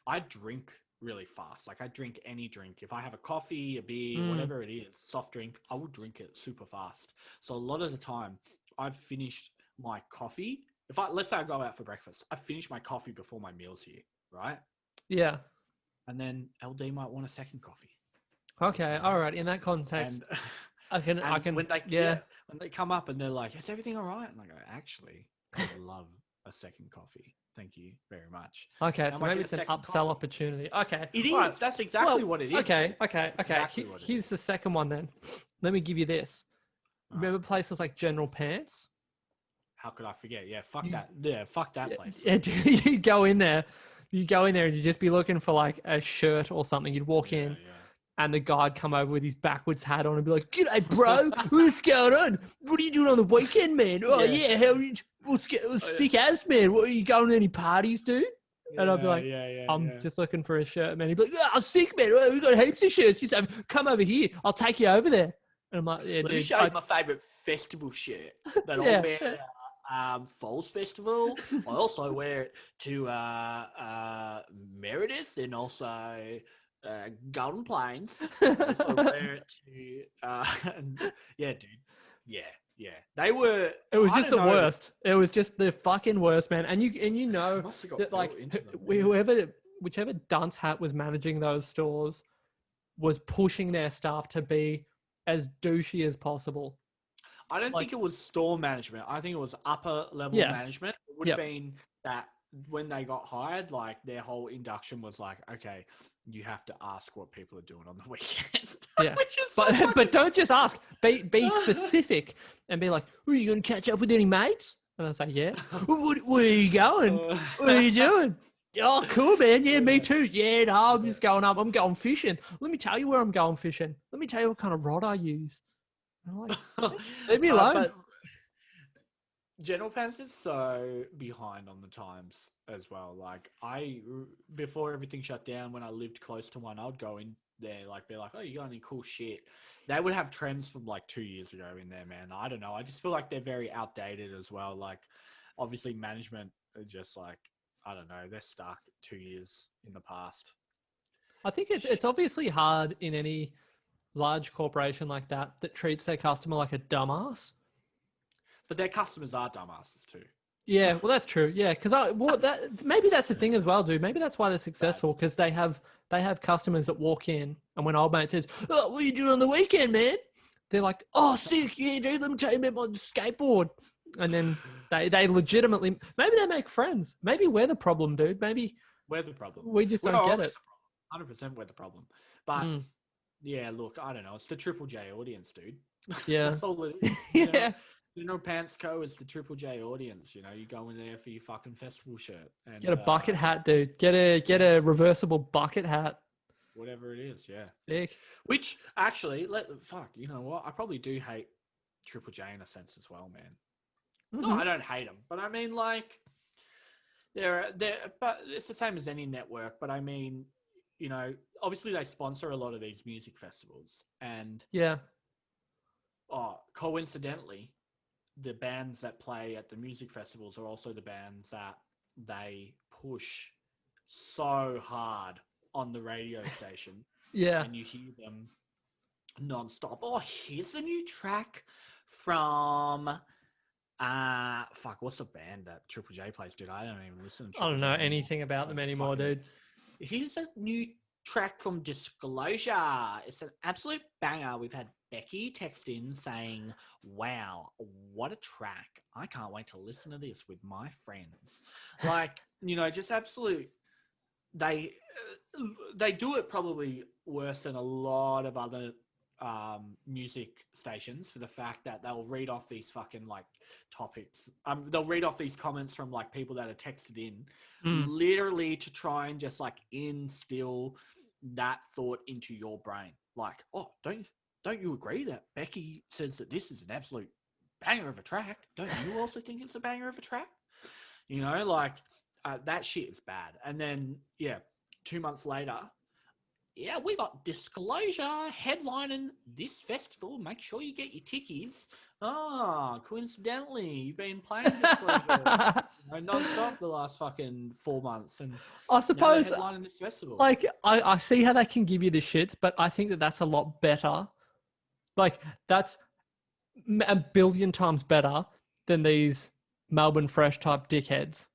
I drink really fast. Like, I drink any drink. If I have a coffee, a beer, whatever it is, soft drink, I will drink it super fast. So a lot of the time, I've finished my coffee. Let's say I go out for breakfast, I finish my coffee before my meal's here, right? Yeah. And then LD might want a second coffee. Okay, all right. In that context, I can. When they come up and they're like, "Is everything all right?" And I go, "Actually, I would love a second coffee. Thank you very much." Okay, so maybe it's an upsell opportunity. Okay. It is. Right. That's exactly what it is. Okay. Exactly Here's the second one then. Let me give you this. Remember places like General Pants? How could I forget? Yeah, fuck that. Yeah, fuck that place. Yeah, you go in there and you just be looking for like a shirt or something. You'd walk in and the guy'd come over with his backwards hat on and be like, "G'day, bro. What's going on? What are you doing on the weekend, man? Oh, what's sick ass, man? What, are you going to any parties, dude?" And I'd be like, I'm just looking for a shirt, man. He'd be like, "Oh, sick, man. Oh, we got heaps of shirts. Just come over here. I'll take you over there." And I'm like, Let me show you my favourite festival shirt that I'll wear Falls Festival. I also wear it to Meredith and also Golden Plains. I also wear it to dude. Yeah. They were. It was just the worst. It was just the fucking worst, man. And you know that like whichever dunce hat was managing those stores was pushing their staff to be as douchey as possible. I don't think it was store management. I think it was upper level management. It would have been that when they got hired, like their whole induction was like, okay, you have to ask what people are doing on the weekend. Yeah. Which is but so fucking... but don't just ask. Be specific and be like, "Are you going to catch up with any mates?" And I say, "Yeah." Where are you going? What are you doing? Oh, cool, man. Yeah, me too. Yeah, no, I'm just going up. I'm going fishing. Let me tell you where I'm going fishing. Let me tell you what kind of rod I use. And I'm like, leave me alone. But General Pants is so behind on the times as well. Like before everything shut down, when I lived close to one, I'd go in there, like be like, "Oh, you got any cool shit?" They would have trends from like 2 years ago in there, man. I don't know. I just feel like they're very outdated as well. Like, obviously, management are just like, I don't know, they're stuck 2 years in the past. I think it's obviously hard in any large corporation like that treats their customer like a dumbass. But their customers are dumbasses too. Yeah, well, that's true. Yeah, because maybe that's the thing as well, dude. Maybe that's why they're successful, because they have customers that walk in, and when old mate says, "Oh, what are you doing on the weekend, man?" They're like, "Oh, sick, yeah, dude. Let me tell you about my skateboard." And then they legitimately, maybe they make friends. Maybe we're the problem, dude. Maybe we're the problem. We just don't get it. 100% we're the problem. But yeah, look, I don't know. It's the Triple J audience, dude. Yeah, that's all it is. Yeah. General Pants Co. is the Triple J audience. You know, you go in there for your fucking festival shirt. And, Get a bucket hat, dude. Get a reversible bucket hat. Whatever it is, yeah. Sick. Which actually, you know what? I probably do hate Triple J in a sense as well, man. Mm-hmm. No, I don't hate them, but I mean, like, but it's the same as any network. But I mean, you know, obviously they sponsor a lot of these music festivals, and yeah. Coincidentally, the bands that play at the music festivals are also the bands that they push so hard on the radio station. Yeah. And you hear them nonstop. Oh, here's the new track from what's the band that Triple J plays, dude? I don't even listen to Triple I don't J know anymore. anything about them anymore, dude. Here's a new track from Disclosure. It's an absolute banger. We've had Becky text in saying, "Wow, what a track. I can't wait to listen to this with my friends." Like, you know, just absolute. They do it probably worse than a lot of other music stations, for the fact that they'll read off these fucking like topics. They'll read off these comments from like people that are texted in, literally to try and just like instill that thought into your brain. Like, oh, don't you agree that Becky says that this is an absolute banger of a track? Don't you also think it's a banger of a track? You know, like that shit is bad. And then 2 months later, yeah, we got Disclosure headlining this festival. Make sure you get your tickies. Oh, coincidentally, you've been playing Disclosure non-stop the last fucking 4 months. And I suppose headlining this festival. Like, I see how they can give you the shits, but I think that that's a lot better. Like, that's a billion times better than these Melbourne Fresh type dickheads.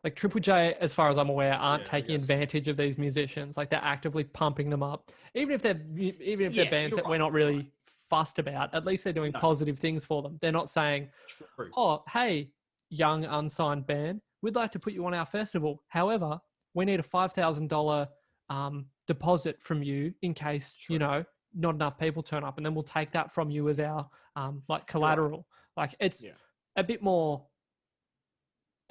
Like, Triple J, as far as I'm aware, aren't taking advantage of these musicians. Like, they're actively pumping them up. Even if they're bands that we're not really fussed about, at least they're doing positive things for them. They're not saying, "Oh, hey, young unsigned band, we'd like to put you on our festival. However, we need a $5,000 deposit from you in case, you know, not enough people turn up, and then we'll take that from you as our like collateral." Like, it's a bit more,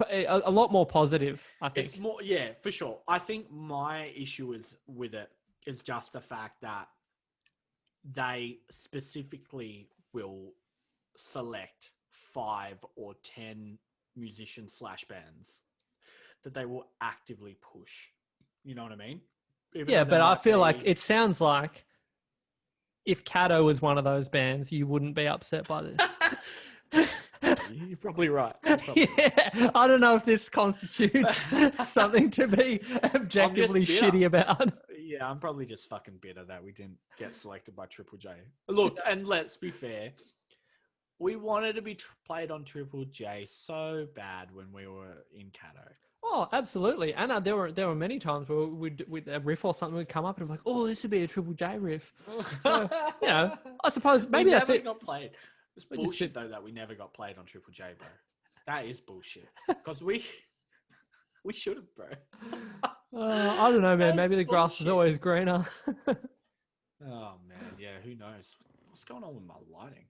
a lot more positive, I think. It's more, for sure. I think my issue with it is just the fact that they specifically will select 5 or 10 musicians / bands that they will actively push. You know what I mean? But I feel like it sounds like if Kato was one of those bands, you wouldn't be upset by this. You're probably right. I don't know if this constitutes something to be objectively shitty about. Yeah, I'm probably just fucking bitter that we didn't get selected by Triple J. Look, and let's be fair, we wanted to be played on Triple J so bad when we were in Kato. Oh, absolutely. And there were many times where we'd a riff or something would come up and be like, "Oh, this would be a Triple J riff." So, you know, I suppose maybe that's it. Got played. It's bullshit though that we never got played on Triple J, bro. That is bullshit. Because we We should have, bro. I don't know, man. That's Maybe the grass is bullshit. always greener. Oh man, yeah. Who knows? What's going on with my lighting?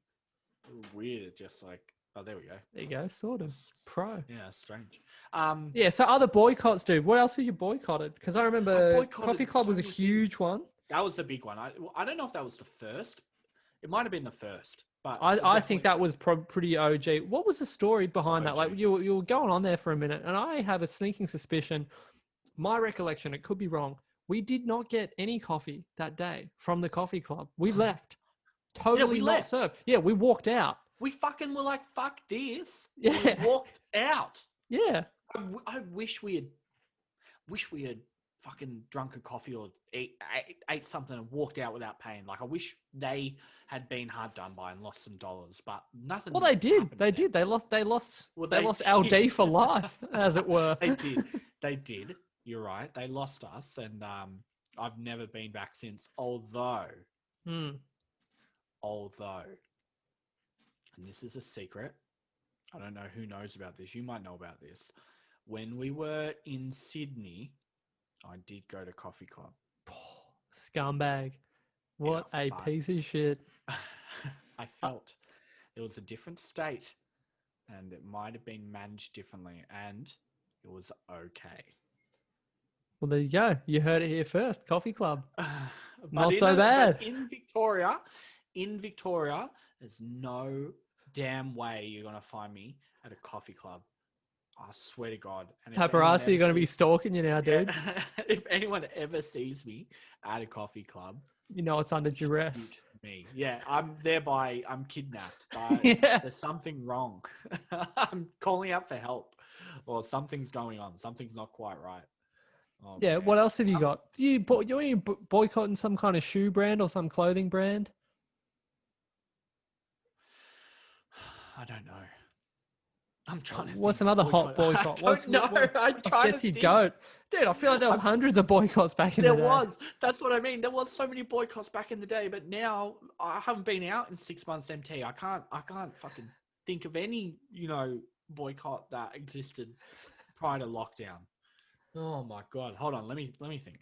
Weird. It just like, oh, there we go. There you go, sort of pro. Yeah, strange. Yeah. So other boycotts, dude. What else have you boycotted? Because I I remember boycotted Coffee Club so was a many huge things. one. That was the big one. I don't know if that was the first. It might have been the first, but I think that was pretty OG. What was the story behind that? Like OG. you were going on there for a minute, and I have a sneaking suspicion. My recollection, it could be wrong. We did not get any coffee that day from the coffee club. We left. Totally we not left. served. Yeah, we walked out. We fucking were like, fuck this. Yeah. We walked out. Yeah. I wish we had fucking drunk a coffee or ate something and walked out without paying. Like, I wish they had been hard done by and lost some dollars, but nothing. Well, they did. happened to They them. did. They lost. Well, they they lost did. LD for life, as it were. They did. They did. You're right. They lost us, and I've never been back since. Although, and this is a secret. I don't know who knows about this. You might know about this. When we were in Sydney, I did go to Coffee Club. Scumbag. What Yeah, a but piece of shit. I felt it was a different state, and it might have been managed differently, and it was okay. Well, there you go. You heard it here first. Coffee Club. But Not so bad. But in Victoria, there's no damn way you're gonna find me at a coffee club. I swear to God. And if anyone Paparazzi are going to be sees- stalking you now, dude. Yeah, if anyone ever sees me at a coffee club, You know it's under duress. shoot me. Yeah, I'm kidnapped. Yeah. There's something wrong. I'm calling out for help, or something's going on. Something's not quite right. Oh, Yeah. man. What else have you got? You're boycotting some kind of shoe brand or some clothing brand? I don't know. I'm trying to. What's think another of hot boycott? I don't know. I'm trying Gets to you think. goat. Dude, I feel like there was hundreds of boycotts back in the There day. was. That's what I mean. There was so many boycotts back in the day, but now I haven't been out in 6 months. MT. I can't fucking think of any boycott that existed prior to lockdown. Oh my God. Hold on. Let me think.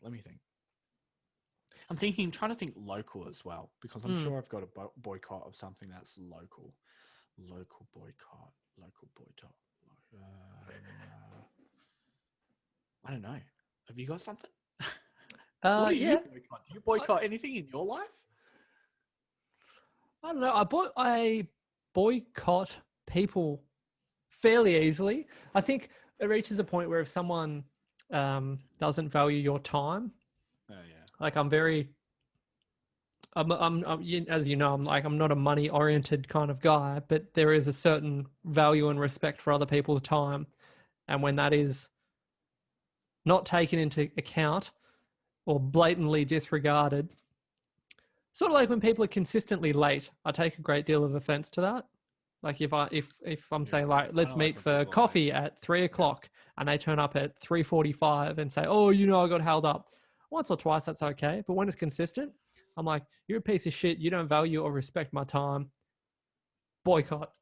I'm trying to think local as well, because I'm sure I've got a boycott of something that's local. Local boycott. I don't know. Have you got something? What do you boycott? Do you boycott anything in your life? I don't know. I boycott people fairly easily. I think it reaches a point where if someone doesn't value your time, Oh yeah. like I'm as you know, I'm not a money oriented kind of guy, but there is a certain value and respect for other people's time, and when that is not taken into account or blatantly disregarded, sort of like when people are consistently late, I take a great deal of offense to that. Like if I'm saying like, let's meet for coffee at 3:00 and they turn up at 3:45 and say, oh, I got held up. Once or twice, that's okay. But when it's consistent, I'm like, you're a piece of shit. You don't value or respect my time. Boycott.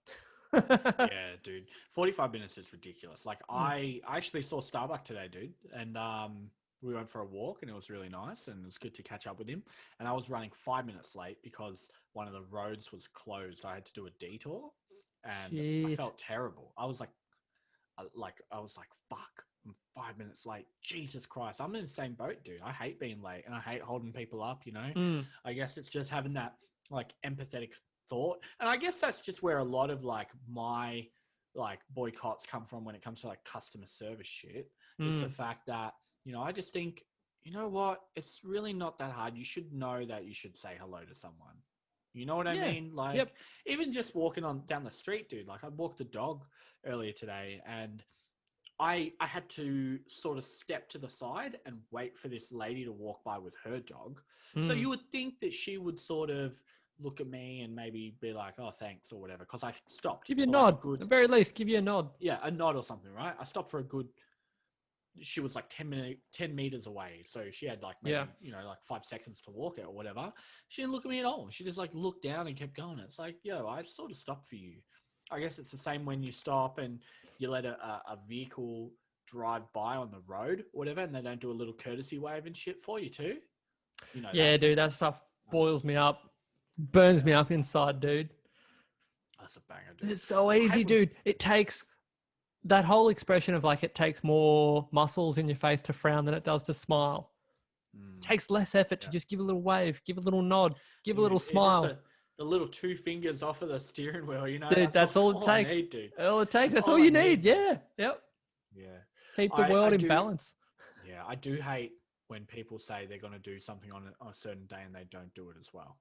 Yeah, dude. 45 minutes is ridiculous. Like I actually saw Starbuck today, dude. And we went for a walk and it was really nice and it was good to catch up with him. And I was running 5 minutes late because one of the roads was closed. I had to do a detour and I felt terrible. I was like, fuck, I'm 5 minutes late. Jesus Christ. I'm in the same boat, dude. I hate being late and I hate holding people up, I guess it's just having that like empathetic thought. And I guess that's just where a lot of like my like boycotts come from when it comes to like customer service shit. It's the fact that, I just think, you know what? It's really not that hard. You should know that you should say hello to someone. You know what I mean? Like even just walking down the street, dude, like I walked the dog earlier today and I had to sort of step to the side and wait for this lady to walk by with her dog. So you would think that she would sort of look at me and maybe be like, oh, thanks or whatever. Because I stopped. Give you a nod. At the very least, give you a nod. Yeah, a nod or something, right? I stopped for a good... She was like 10 meters away. So she had like maybe, like 5 seconds to walk it or whatever. She didn't look at me at all. She just like looked down and kept going. It's like, yo, I sort of stopped for you. I guess it's the same when you stop and you let a vehicle drive by on the road or whatever, and they don't do a little courtesy wave and shit for you too. You know Yeah, that. dude, that stuff boils me up, burns me up inside, dude. That's a banger, dude. It's so easy, dude. It takes that whole expression of like it takes more muscles in your face to frown than it does to smile. It takes less effort to just give a little wave, give a little nod, give a little smile. The little 2 fingers off of the steering wheel, you know, Dude, that's all it takes. I need, dude. All it takes. That's all you need. Yeah. Yep. Yeah. Keep the world in balance. Yeah, I do hate when people say they're going to do something on a certain day and they don't do it as well.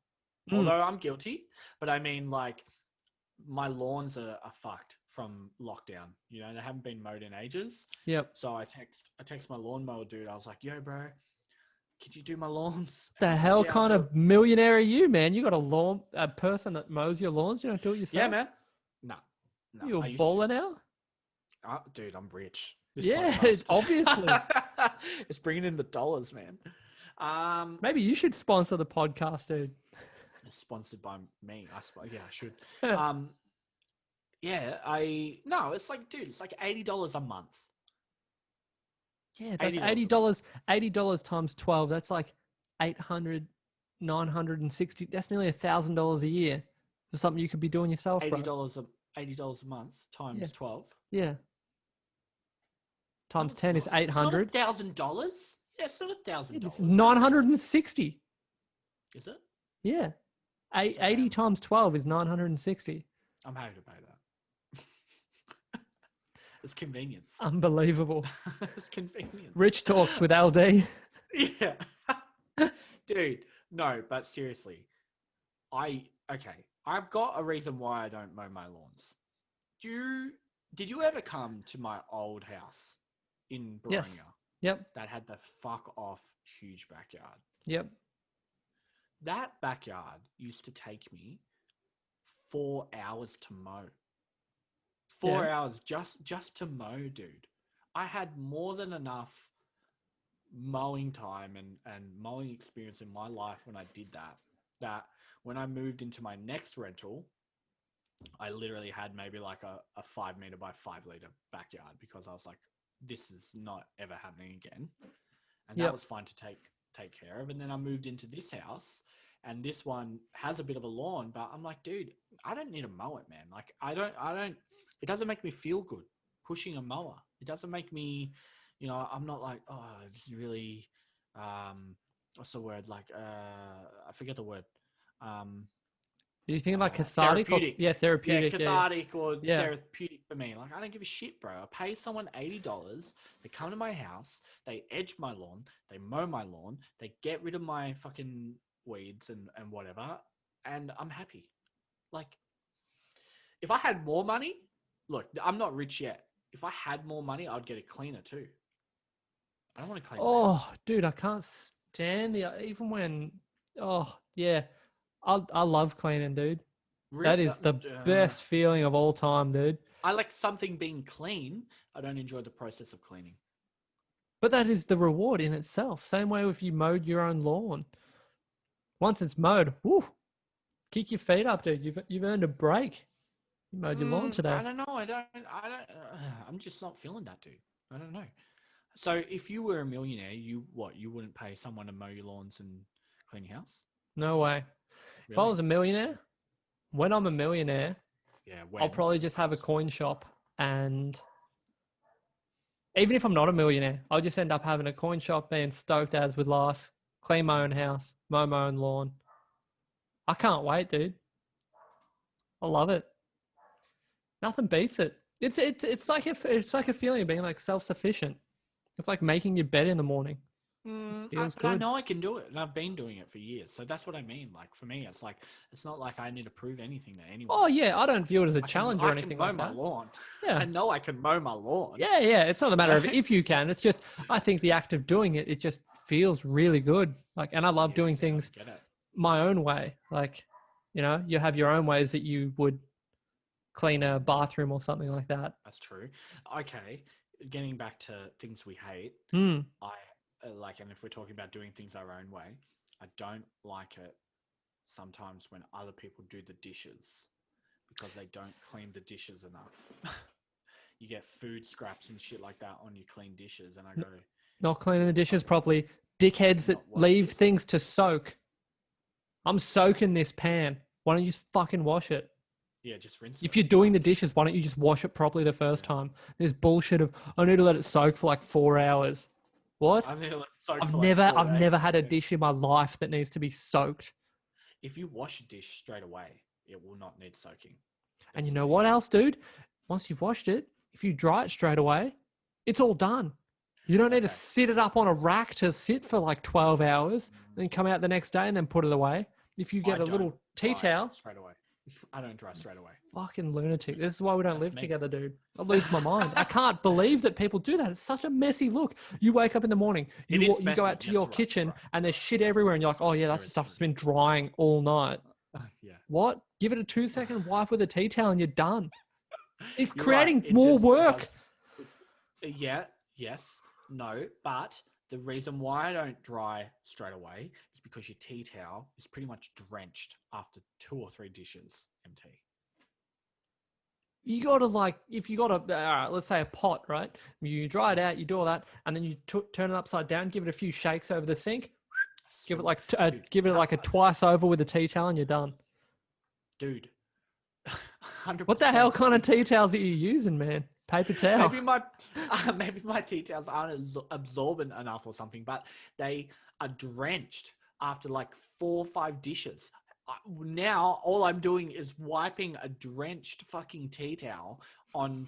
Although I'm guilty, but I mean, like, my lawns are fucked from lockdown. You know, they haven't been mowed in ages. Yep. So I text my lawnmower dude. I was like, "Yo, bro, could you do my lawns?" The hell kind of millionaire are you, man? You got a person that mows your lawns. You don't do it yourself. Yeah, man. No, you're a baller now. Oh, dude, I'm rich. It's obviously. It's bringing in the dollars, man. Maybe you should sponsor the podcast, dude. It's sponsored by me. I should. It's like, dude, it's like $80 a month. Yeah, that's $80. $80 times 12. That's like 800, 960. That's nearly $1,000 a year for something you could be doing yourself. $80 a month times 12. Yeah. Times 10 is 800. It's not $1,000. Yeah, it's not $1,000. It's 960. Is it? Yeah. 80 times 12 is 960. I'm happy to pay that. It's convenience. Unbelievable. It's convenience. Rich talks with LD. Yeah. Dude, no, but seriously. I've got a reason why I don't mow my lawns. Did you ever come to my old house in Baronia? Yes. Yep. That had the fuck off huge backyard. Yep. That backyard used to take me 4 hours to mow. 4 hours just to mow, dude. I had more than enough mowing time and mowing experience in my life when I did that. That when I moved into my next rental, I literally had maybe like a 5 meter by 5 liter backyard because I was like, this is not ever happening again. And that was fine to take care of. And then I moved into this house, and this one has a bit of a lawn, but I'm like, dude, I don't need to mow it, man. Like, I don't, it doesn't make me feel good pushing a mower. It doesn't make me, you know, I'm not like, oh, this is really, what's the word? Like, I forget the word. Do you think like cathartic? Therapeutic. Therapeutic. Yeah, cathartic or therapeutic for me. Like, I don't give a shit, bro. I pay someone $80. They come to my house. They edge my lawn. They mow my lawn. They get rid of my fucking weeds and whatever. And I'm happy. Like, if I had more money, look, I'm not rich yet. If I had more money, I'd get a cleaner too. I don't want to clean. Oh, dude, I can't stand even when. Oh, yeah. I love cleaning, dude. Really? That is the best feeling of all time, dude. I like something being clean. I don't enjoy the process of cleaning. But that is the reward in itself. Same way if you mowed your own lawn. Once it's mowed, whoo, kick your feet up, dude. You've earned a break. You mowed your lawn today. I don't know. I'm just not feeling that, dude. I don't know. So if you were a millionaire, you wouldn't pay someone to mow your lawns and clean your house? No way. Really? If I was a millionaire, when I'm a millionaire, I'll probably just have a coin shop, and even if I'm not a millionaire, I'll just end up having a coin shop, being stoked as with life, clean my own house, mow my own lawn. I can't wait, dude. I love it. Nothing beats it. It's like a feeling of being like self-sufficient. It's like making your bed in the morning. But I know I can do it, and I've been doing it for years. So that's what I mean. Like, for me, it's like, it's not like I need to prove anything to anyone. Oh yeah, I don't view it as a challenge or anything like that. I can mow my lawn. Yeah, I know I can mow my lawn. Yeah. It's not a matter of if you can. It's just, I think the act of doing it just feels really good. Like, and I love doing things my own way. Like, you know, you have your own ways that you would clean a bathroom or something like that. That's true. Okay, getting back to things we hate, and if we're talking about doing things our own way, I don't like it sometimes when other people do the dishes because they don't clean the dishes enough. you get food scraps and shit like that on your clean dishes, and I go, Not cleaning the dishes properly. Dickheads that Not wash leave this. things to soak. I'm soaking this pan. Why don't you just fucking wash it? yeah, just rinse If it. you're doing the dishes, why don't you just wash it properly the first time? This bullshit of I need to let it soak for like 4 hours. What? I mean, like, soak I've for like 4 never days. had a dish in my life that needs to be soaked. If you wash a dish straight away, it will not need soaking. And That's you the know thing. what else, dude? Once you've washed it, if you dry it straight away, it's all done. You don't need to Okay. sit it up on a rack to sit for like 12 hours, then come out the next day and then put it away. If you get I a little don't tea dry towel, straight away. I don't dry straight away. fucking lunatic. This is why we don't That's live me. together, dude. I lose my mind. I can't believe that people do that. It's such a messy look. You wake up in the morning, It you is go messy. out to Yes, your right, kitchen, right, and there's right. shit everywhere, and you're like, oh yeah, There that is, stuff's there been drying all night. Yeah. What? Give it a 2-second wipe with a tea towel and you're done. It's You're right. creating It more just work. yeah. Yes. No. But the reason why I don't dry straight away is because your tea towel is pretty much drenched after 2 or 3 dishes. MT. You gotta like, if you got a, let's say a pot, right? You dry it out, you do all that, and then you turn it upside down, give it a few shakes over the sink, give it like Dude, give it like a twice over with a tea towel, and you're done. dude. 100%. What the hell kind of tea towels are you using, man? Paper towel. Maybe my tea towels aren't absorbent enough or something, but they are drenched after like 4 or 5 dishes. Now all I'm doing is wiping a drenched fucking tea towel on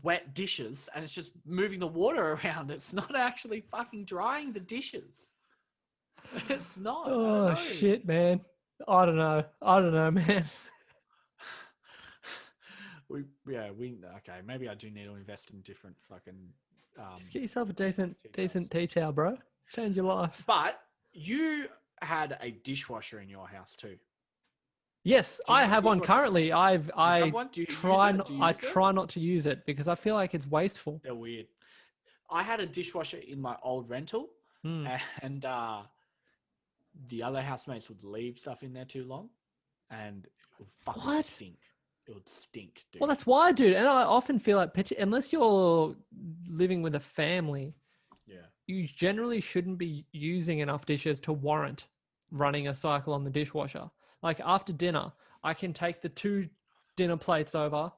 wet dishes, and it's just moving the water around. It's not actually fucking drying the dishes. It's not. I don't Oh know. shit, man. I don't know, man. Okay. Maybe I do need to invest in different fucking. Just get yourself a decent tea towels. tea towel, bro. Change your life. But you had a dishwasher in your house too. Yes, Do you I have a have one dishwasher? currently. have one? Do you try use it? Do you I use it? try not to use it because I feel like it's wasteful. They're weird. I had a dishwasher in my old rental, and the other housemates would leave stuff in there too long, and it would fucking stink. It would stink, dude. Well, that's why, dude. And I often feel like, unless you're living with a family, you generally shouldn't be using enough dishes to warrant running a cycle on the dishwasher. Like after dinner, I can take the 2 dinner plates over,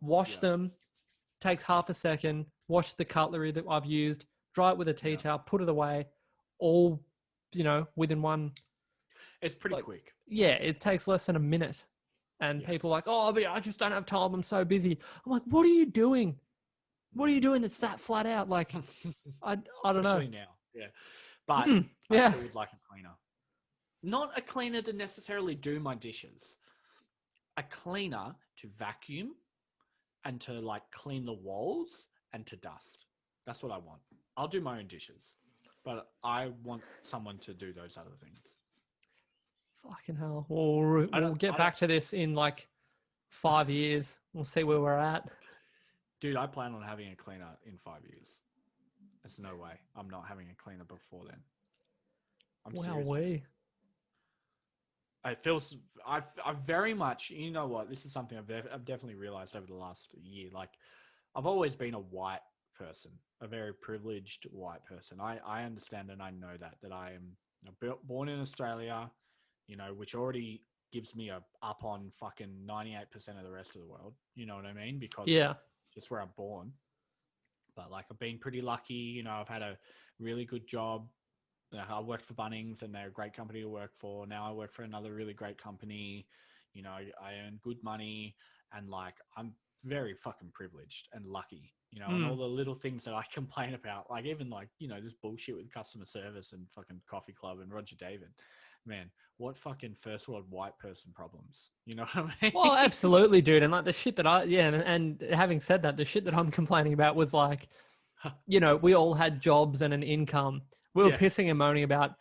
wash them, takes half a second, wash the cutlery that I've used, dry it with a tea towel, put it away, all, within one. It's pretty quick. Yeah, it takes less than a minute. And people are like, oh, but I just don't have time. I'm so busy. I'm like, what are you doing? What are you doing that's that flat out? Like, I don't know. Especially now. Yeah. But I still would like a cleaner. Not a cleaner to necessarily do my dishes. A cleaner to vacuum and to like clean the walls and to dust. That's what I want. I'll do my own dishes, but I want someone to do those other things. Fucking hell. We'll get back to this in like 5 years. We'll see where we're at. Dude, I plan on having a cleaner in 5 years. There's no way I'm not having a cleaner before then. I'm serious. It feels, I very much, you know what, this is something I've definitely realized over the last year. Like, I've always been a white person, a very privileged white person. I understand and I know that I am born in Australia, which already gives me a up on fucking 98% of the rest of the world. You know what I mean? Because just where I'm born. But like, I've been pretty lucky. I've had a really good job. I worked for Bunnings and they're a great company to work for. Now I work for another really great company. I earn good money and like, I'm very fucking privileged and lucky, and all the little things that I complain about, like even like, this bullshit with customer service and fucking Coffee Club and Roger David, man, what fucking first world white person problems, you know what I mean? Well, absolutely, dude. And like the shit that and having said that, the shit that I'm complaining about was like, we all had jobs and an income. We were pissing and moaning about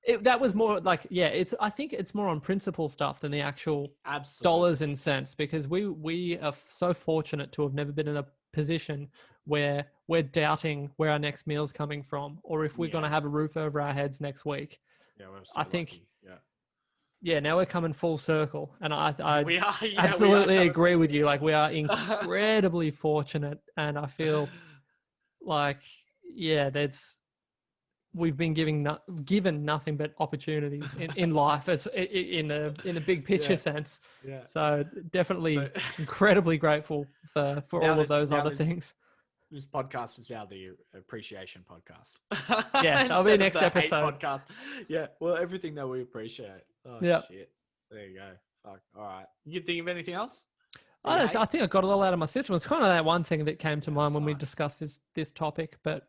it. That was more like, I think it's more on principle stuff than the actual dollars and cents, because we are so fortunate to have never been in a position where we're doubting where our next meal's coming from or if we're going to have a roof over our heads next week. Yeah, we're so I think lucky. Yeah. yeah, now we're coming full circle, and I We are, yeah, absolutely we are agree with you. Like, we are incredibly fortunate, and I feel like, yeah, we've been given nothing but opportunities in life, as in a big picture Yeah, sense. yeah. So definitely So incredibly grateful for now all of those now other things. this podcast is now the appreciation podcast Yeah, that'll be instead of next the hate episode. podcast. Yeah, well, everything that we appreciate. Oh Yeah. shit! There you go. Fuck. All right. You think of anything else that you I, hate? I think I got it all out of my system. It's kind of that one thing that came to mind That's when we nice. discussed this topic, but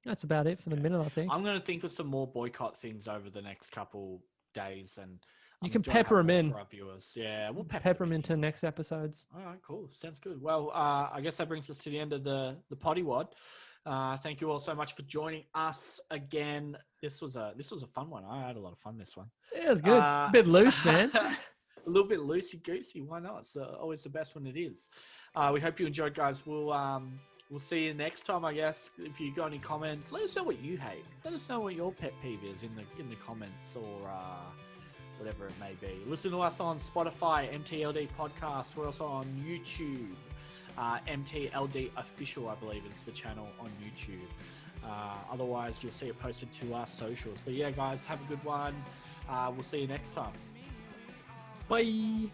that's about it for the Okay. minute, I think. I'm going to think of some more boycott things over the next couple days, and You I'm can going to pepper have them more in. for our viewers. Yeah, we'll Pepper them them in. into next episodes. All right, cool. Sounds good. Well, I guess that brings us to the end of the potty wad. Thank you all so much for joining us again. This was a fun one. I had a lot of fun this one. Yeah, it was good. A bit loose, man. A little bit loosey goosey. Why not? It's always the best when it is. We hope you enjoyed, guys. We'll see you next time, I guess. If you got any comments, let us know what you hate. Let us know what your pet peeve is in the comments, or whatever it may be. Listen to us on Spotify, MTLD Podcast. We're also on YouTube. MTLD Official, I believe, is the channel on YouTube. Otherwise, you'll see it posted to our socials. But yeah, guys, have a good one. We'll see you next time. Bye.